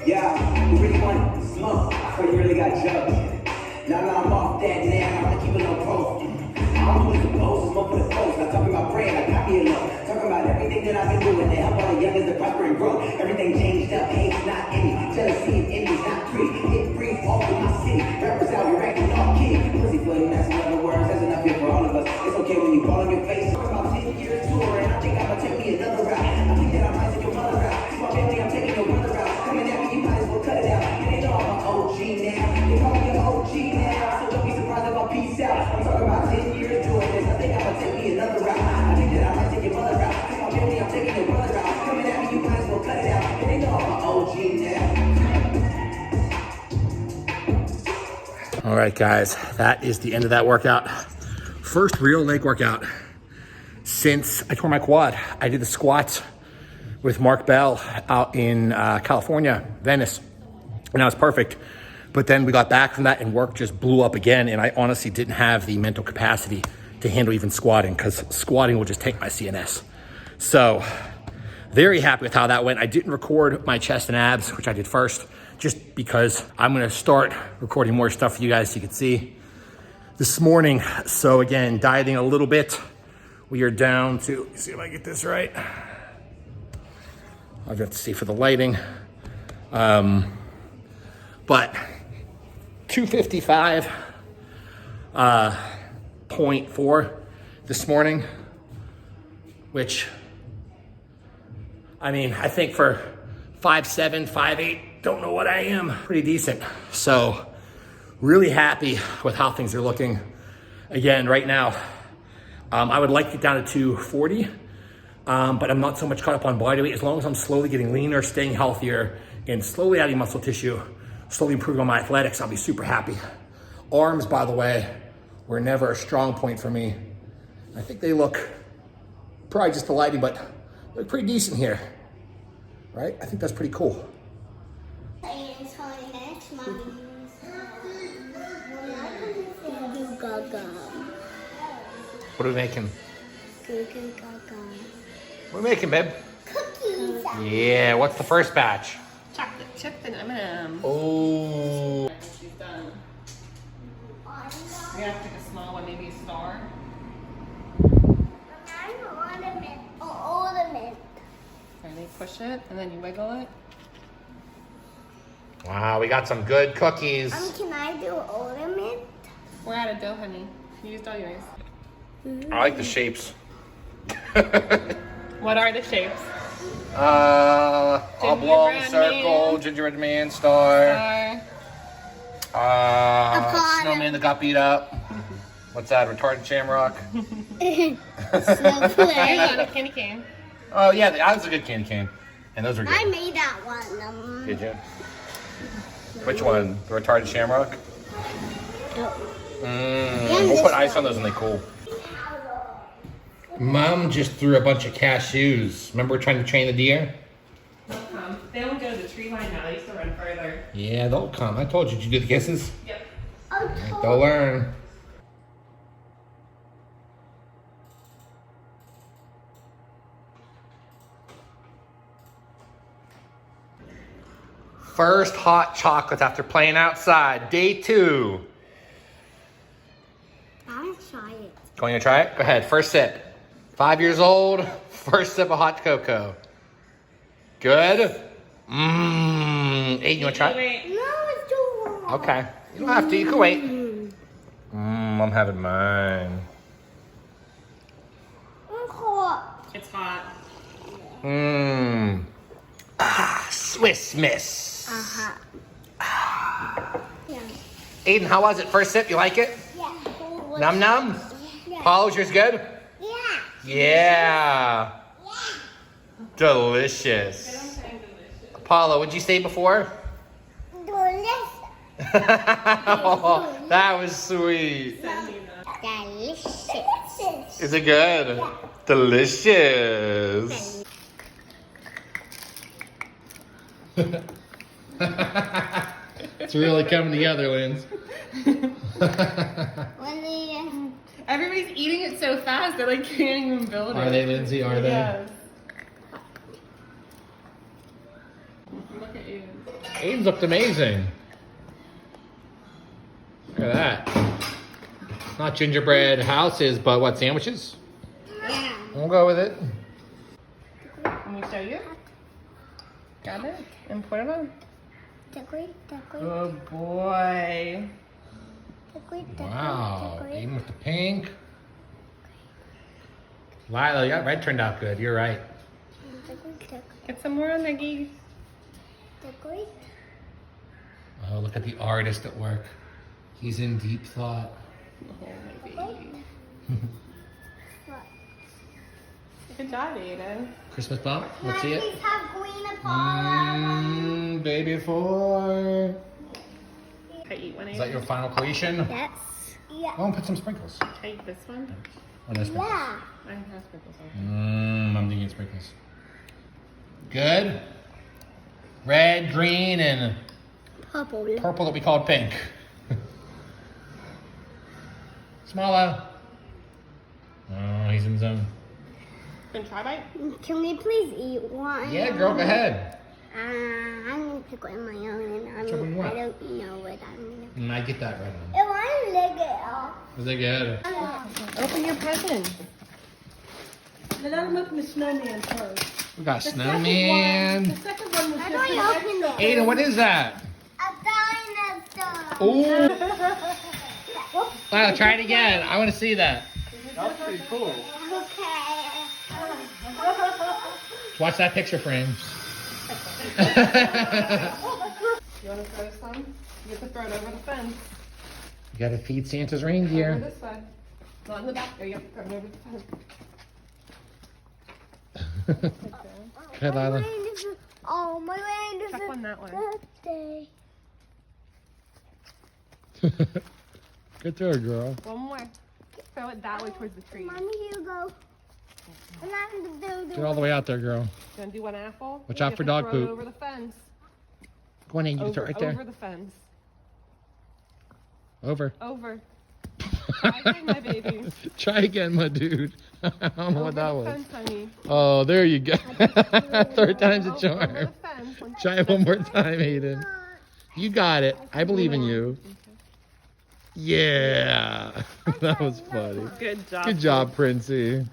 [SPEAKER 13] Yeah, you really want smoke? I heard you really got jugs. Now that I'm off that now, I'm gonna keep it on post. I'm doing the post, smoke for the post. Not talking about bread, I got me a look. Talking about everything that I've been doing to help all the youngins to prosper and grow. Everything changed up, hate's not any. Jealousy and envy's not free. It breathes all through my city. Rappers out here acting all key. Pussy footing, that's in other words. That's enough here for all of us. It's okay when you fall on your face. Talking about 10 years tour, and I think I'ma take me another route. I think that I might take your mother out. To my family, I'm taking your brother out. Coming at me, you might as well cut it out. And they know I'm an OG now. They call me an OG now. So don't be surprised if I peace out. I'm talking about 10 years doing this. I think I'ma take me another route. I think that I might take your mother out. To my family, I'm taking your brother out. Coming at me, you might as well cut it out. And they know I'm an OG now.
[SPEAKER 4] All right, guys, that is the end of that workout. First real leg workout since I tore my quad. I did the squats with Mark Bell out in California, Venice, and that was perfect. But then we got back from that and work just blew up again, and I honestly didn't have the mental capacity to handle even squatting, because squatting will just take my CNS. So very happy with how that went. I didn't record my chest and abs, which I did first, just because I'm gonna start recording more stuff for you guys so you can see this morning. So again, dieting a little bit. We are down to, let's see if I get this right. I'll have to see for the lighting. But 255.4 this morning, which, I mean, I think for 5'7", 5'8", don't know what I am, pretty decent. So really happy with how things are looking. Again, right now, I would like to get down to 240, but I'm not so much caught up on body weight. As long as I'm slowly getting leaner, staying healthier, and slowly adding muscle tissue, slowly improving on my athletics, I'll be super happy. Arms, by the way, were never a strong point for me. I think they look, probably just the lighting, but look pretty decent here, right? I think that's pretty cool. What are we making? What are we making, babe?
[SPEAKER 8] Cookies.
[SPEAKER 4] Yeah, what's the first batch?
[SPEAKER 2] Chocolate chip and M&M.
[SPEAKER 4] Oh.
[SPEAKER 2] She's done. We have to take a small one, maybe a star.
[SPEAKER 8] Ornament.
[SPEAKER 2] And then you push it, and then you wiggle it.
[SPEAKER 4] Wow, we got some good cookies.
[SPEAKER 8] Can I do ornament?
[SPEAKER 2] We're out of dough, honey. You used all yours.
[SPEAKER 4] I like the shapes.
[SPEAKER 2] What are the shapes?
[SPEAKER 4] Oblong,
[SPEAKER 2] Gingerbread
[SPEAKER 4] circle,
[SPEAKER 2] man.
[SPEAKER 4] gingerbread man, star. Snowman that got beat up. What's that? Retarded shamrock.
[SPEAKER 2] Here's on a candy cane.
[SPEAKER 4] Oh yeah, that was a good candy cane, and those were good.
[SPEAKER 8] I made that one.
[SPEAKER 4] Did you? Which one? The retarded shamrock? We'll put ice on those and they cool. Mom just threw a bunch of cashews. Remember we're trying to train the deer?
[SPEAKER 2] They'll come. They don't go to the tree line now. They used to run further.
[SPEAKER 4] Yeah, they'll come. I told you. Did you do the kisses?
[SPEAKER 2] Yep.
[SPEAKER 4] They'll learn. First hot chocolates after playing outside. Day 2.
[SPEAKER 8] I want to try it.
[SPEAKER 4] Going to try it? Go ahead. First sip. 5 years old. First sip of hot cocoa. Good. Aiden, you want to try it?
[SPEAKER 8] No, it's too long.
[SPEAKER 4] Okay. You don't have to. You can wait. I'm having mine.
[SPEAKER 2] It's hot.
[SPEAKER 4] Swiss Miss.
[SPEAKER 8] Yeah.
[SPEAKER 4] Aiden, how was it? First sip, you like it?
[SPEAKER 8] Yeah.
[SPEAKER 4] Num num?
[SPEAKER 8] Yeah.
[SPEAKER 4] Paul, yours good?
[SPEAKER 8] Yeah.
[SPEAKER 4] Yeah. Delicious. Paula, what'd you say before?
[SPEAKER 8] Delicious.
[SPEAKER 4] Oh, that was sweet.
[SPEAKER 8] Delicious.
[SPEAKER 4] Is it good? Delicious.
[SPEAKER 1] It's really coming together, Linz.
[SPEAKER 2] Everybody's eating it so fast they like can't even build it.
[SPEAKER 1] Are they, Lindsay? Are they?
[SPEAKER 2] Yes. Look at you.
[SPEAKER 1] Aiden's looked amazing. Look at that. Not gingerbread houses, but what, sandwiches?
[SPEAKER 8] Yeah.
[SPEAKER 1] We'll go with it.
[SPEAKER 2] Can we show you? Got it? And put it on. Oh boy.
[SPEAKER 1] Wow. Aiden with the pink. Lila, yeah, red turned out good. You're right.
[SPEAKER 2] Get some more on there, geese.
[SPEAKER 1] Oh, look at the artist at work. He's in deep thought.
[SPEAKER 2] Good job, Aiden.
[SPEAKER 1] Christmas bomb? Let's see it.
[SPEAKER 8] Please have green Apollo.
[SPEAKER 1] Baby 4.
[SPEAKER 2] I eat one.
[SPEAKER 1] Is that your final creation?
[SPEAKER 8] Yes. Yeah.
[SPEAKER 1] Oh, and put some sprinkles.
[SPEAKER 2] I eat this one.
[SPEAKER 1] Oh, no sprinkles.
[SPEAKER 8] Yeah.
[SPEAKER 2] I have sprinkles on.
[SPEAKER 1] I'm thinking sprinkles. Good. Red, green, and
[SPEAKER 8] Purple.
[SPEAKER 1] purple that we called pink. Smaller. Oh, he's in zone.
[SPEAKER 2] Can try bite?
[SPEAKER 8] Can we please eat one?
[SPEAKER 1] Yeah, girl, go ahead.
[SPEAKER 8] I'm gonna pick one of my own, and
[SPEAKER 1] Which one you want?
[SPEAKER 8] I don't know what I'm gonna.
[SPEAKER 1] I get that red one.
[SPEAKER 8] I want to lick it off.
[SPEAKER 1] Is it good?
[SPEAKER 2] Open your present.
[SPEAKER 14] Then I'm opening the snowman first.
[SPEAKER 1] We got snowman.
[SPEAKER 14] The second one was
[SPEAKER 8] How
[SPEAKER 14] just
[SPEAKER 8] do I open it?
[SPEAKER 1] Aiden, what is that?
[SPEAKER 8] A dinosaur.
[SPEAKER 1] Ooh. Wow, try it again. I want to see that.
[SPEAKER 9] That's pretty cool.
[SPEAKER 8] Okay.
[SPEAKER 1] Watch that picture frame.
[SPEAKER 2] You want to throw some? You have to throw it over the fence.
[SPEAKER 1] You gotta feed Santa's
[SPEAKER 2] Over
[SPEAKER 1] reindeer.
[SPEAKER 2] this side. Not in the back. There you have to throw it over the fence.
[SPEAKER 1] Okay, Lila.
[SPEAKER 8] Oh, my land is
[SPEAKER 2] Check one that way.
[SPEAKER 8] birthday.
[SPEAKER 1] Good throw, girl.
[SPEAKER 2] One more. Throw it that way towards the tree.
[SPEAKER 8] Mommy, here you go.
[SPEAKER 1] Get all the way out there, girl.
[SPEAKER 2] Gonna do one apple.
[SPEAKER 1] Watch
[SPEAKER 2] You
[SPEAKER 1] out
[SPEAKER 2] have
[SPEAKER 1] for
[SPEAKER 2] to
[SPEAKER 1] dog
[SPEAKER 2] throw
[SPEAKER 1] poop.
[SPEAKER 2] it over the fence.
[SPEAKER 1] Go on, Aiden. You throw it right
[SPEAKER 2] Over
[SPEAKER 1] there.
[SPEAKER 2] the fence.
[SPEAKER 1] Over.
[SPEAKER 2] Over. Try again, my baby.
[SPEAKER 1] Try again, my dude. I don't know what that
[SPEAKER 2] Over the
[SPEAKER 1] was.
[SPEAKER 2] fence, honey.
[SPEAKER 1] Oh, there you go. Third time's a
[SPEAKER 2] Over
[SPEAKER 1] charm.
[SPEAKER 2] the fence.
[SPEAKER 1] Try it one more time, Aiden. You got it. I believe in you. Yeah. That was funny.
[SPEAKER 2] Good job.
[SPEAKER 1] Good job, Princey.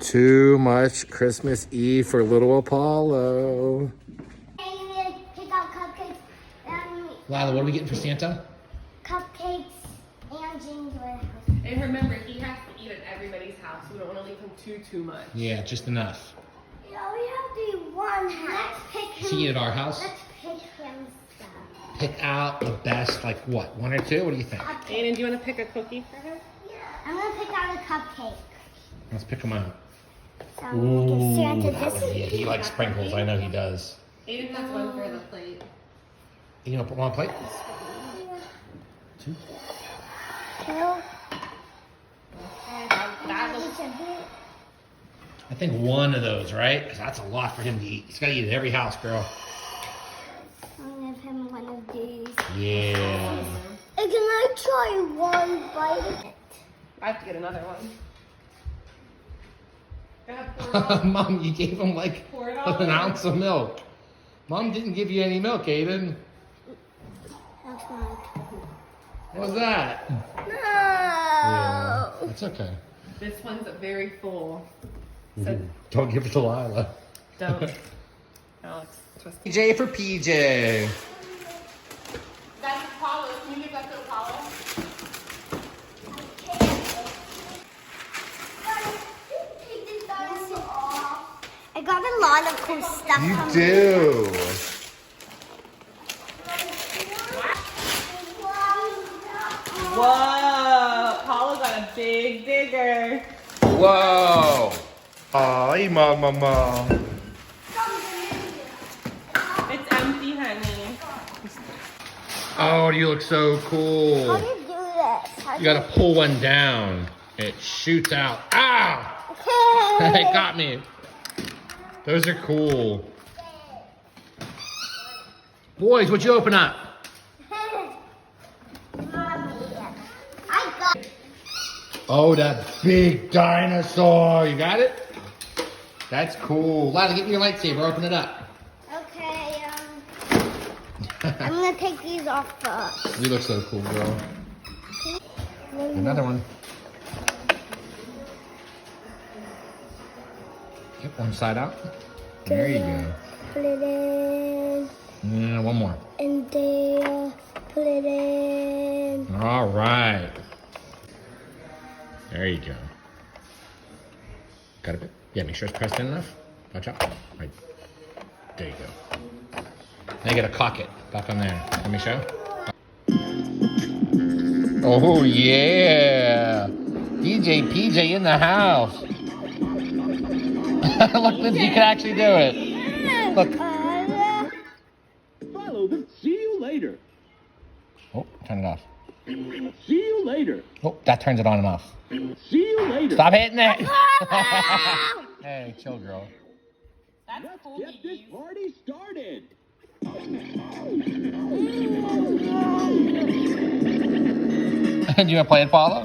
[SPEAKER 1] Too much Christmas Eve for little Apollo.
[SPEAKER 8] Pick out cupcakes
[SPEAKER 1] Lila, what are we getting for Santa?
[SPEAKER 8] Cupcakes and gingerbread.
[SPEAKER 2] And remember, he has to eat at everybody's house. We don't want to leave him too much.
[SPEAKER 1] Yeah, just enough.
[SPEAKER 8] Yeah, we have to do one house. Let's pick him.
[SPEAKER 1] Does he eat at our house?
[SPEAKER 8] Let's pick him stuff.
[SPEAKER 1] Pick out the best, like what? 1 or 2? What do you think?
[SPEAKER 2] Aiden, do you want to pick a cookie for him?
[SPEAKER 8] Yeah. I'm going to pick out a cupcake.
[SPEAKER 1] Let's pick them out.
[SPEAKER 8] So I'm going to give Santa
[SPEAKER 1] that
[SPEAKER 8] this.
[SPEAKER 1] one, yeah, he likes sprinkles. I know he does.
[SPEAKER 2] Aiden has one for the plate.
[SPEAKER 1] You want to put one on a plate? 2?
[SPEAKER 2] That looks...
[SPEAKER 1] I think 1 of those, right? Because that's a lot for him to eat. He's got to eat at every house, girl.
[SPEAKER 8] I'll give him one of these.
[SPEAKER 1] Yeah.
[SPEAKER 8] And can I try one bite of it?
[SPEAKER 2] I have to get another one. Go ahead, pour it all.
[SPEAKER 1] Mom, you gave him like
[SPEAKER 2] Pour it all
[SPEAKER 1] an
[SPEAKER 2] in.
[SPEAKER 1] ounce of milk. Mom didn't give you any milk, Aiden.
[SPEAKER 8] That's not.
[SPEAKER 1] What was that?
[SPEAKER 8] No.
[SPEAKER 1] Yeah, it's okay.
[SPEAKER 2] This one's very full.
[SPEAKER 1] Ooh, don't give it to Lila.
[SPEAKER 2] Don't. Alex, twist it.
[SPEAKER 1] PJ for PJ.
[SPEAKER 2] That's Apollo. Can you give that to Apollo?
[SPEAKER 8] I got a lot of cool stuff
[SPEAKER 1] You
[SPEAKER 8] from
[SPEAKER 1] do.
[SPEAKER 2] Whoa! Apollo got a big digger.
[SPEAKER 1] Whoa. Ay, mama.
[SPEAKER 2] It's empty, honey.
[SPEAKER 1] Oh, you look so cool.
[SPEAKER 8] How do you do this?
[SPEAKER 1] You gotta pull one down. It shoots out. Ow! It got me. Those are cool. Boys, what'd you open up?
[SPEAKER 8] I got.
[SPEAKER 1] Oh, that big dinosaur. You got it? That's cool. Lila, get me your lightsaber. Open it up.
[SPEAKER 8] Okay. I'm gonna take these off first.
[SPEAKER 1] You look so cool, girl. Another one. Yep, one side out. There you go.
[SPEAKER 8] Put it in.
[SPEAKER 1] And one more.
[SPEAKER 8] And there. Put it in.
[SPEAKER 1] All right. There you go. Got a bit. Yeah, make sure it's pressed in enough. Watch out. Right. There you go. Now you gotta cock it back on there. Let me show. Oh yeah. DJ PJ in the house. Look, Lindsay, you can actually do it. Look.
[SPEAKER 10] Follow them. See you later.
[SPEAKER 1] Oh, turn it off.
[SPEAKER 10] See you later.
[SPEAKER 1] Oh, that turns it on and off.
[SPEAKER 10] See you later.
[SPEAKER 1] Stop hitting it. Hey, chill, girl.
[SPEAKER 2] That's
[SPEAKER 10] Let's
[SPEAKER 2] cool.
[SPEAKER 10] get this party started.
[SPEAKER 1] Do you want to play it, Follow?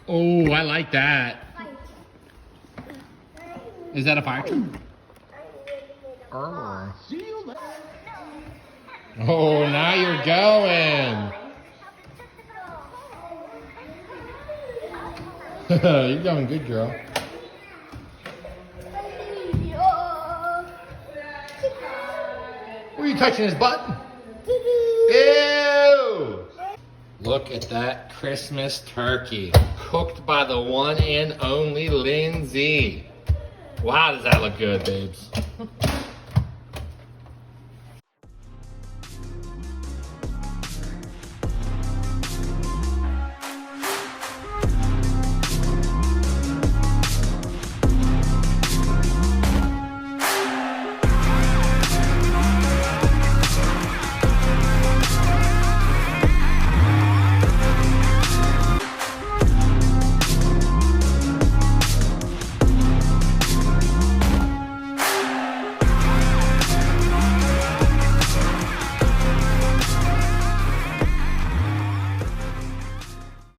[SPEAKER 1] Oh, I like that. Is that a fire truck? Oh.
[SPEAKER 10] See you later.
[SPEAKER 1] Oh, now you're going. You're going good, girl. Were you touching his butt? Ew! Look at that Christmas turkey, cooked by the one and only Lindsay. Wow, does that look good, babes?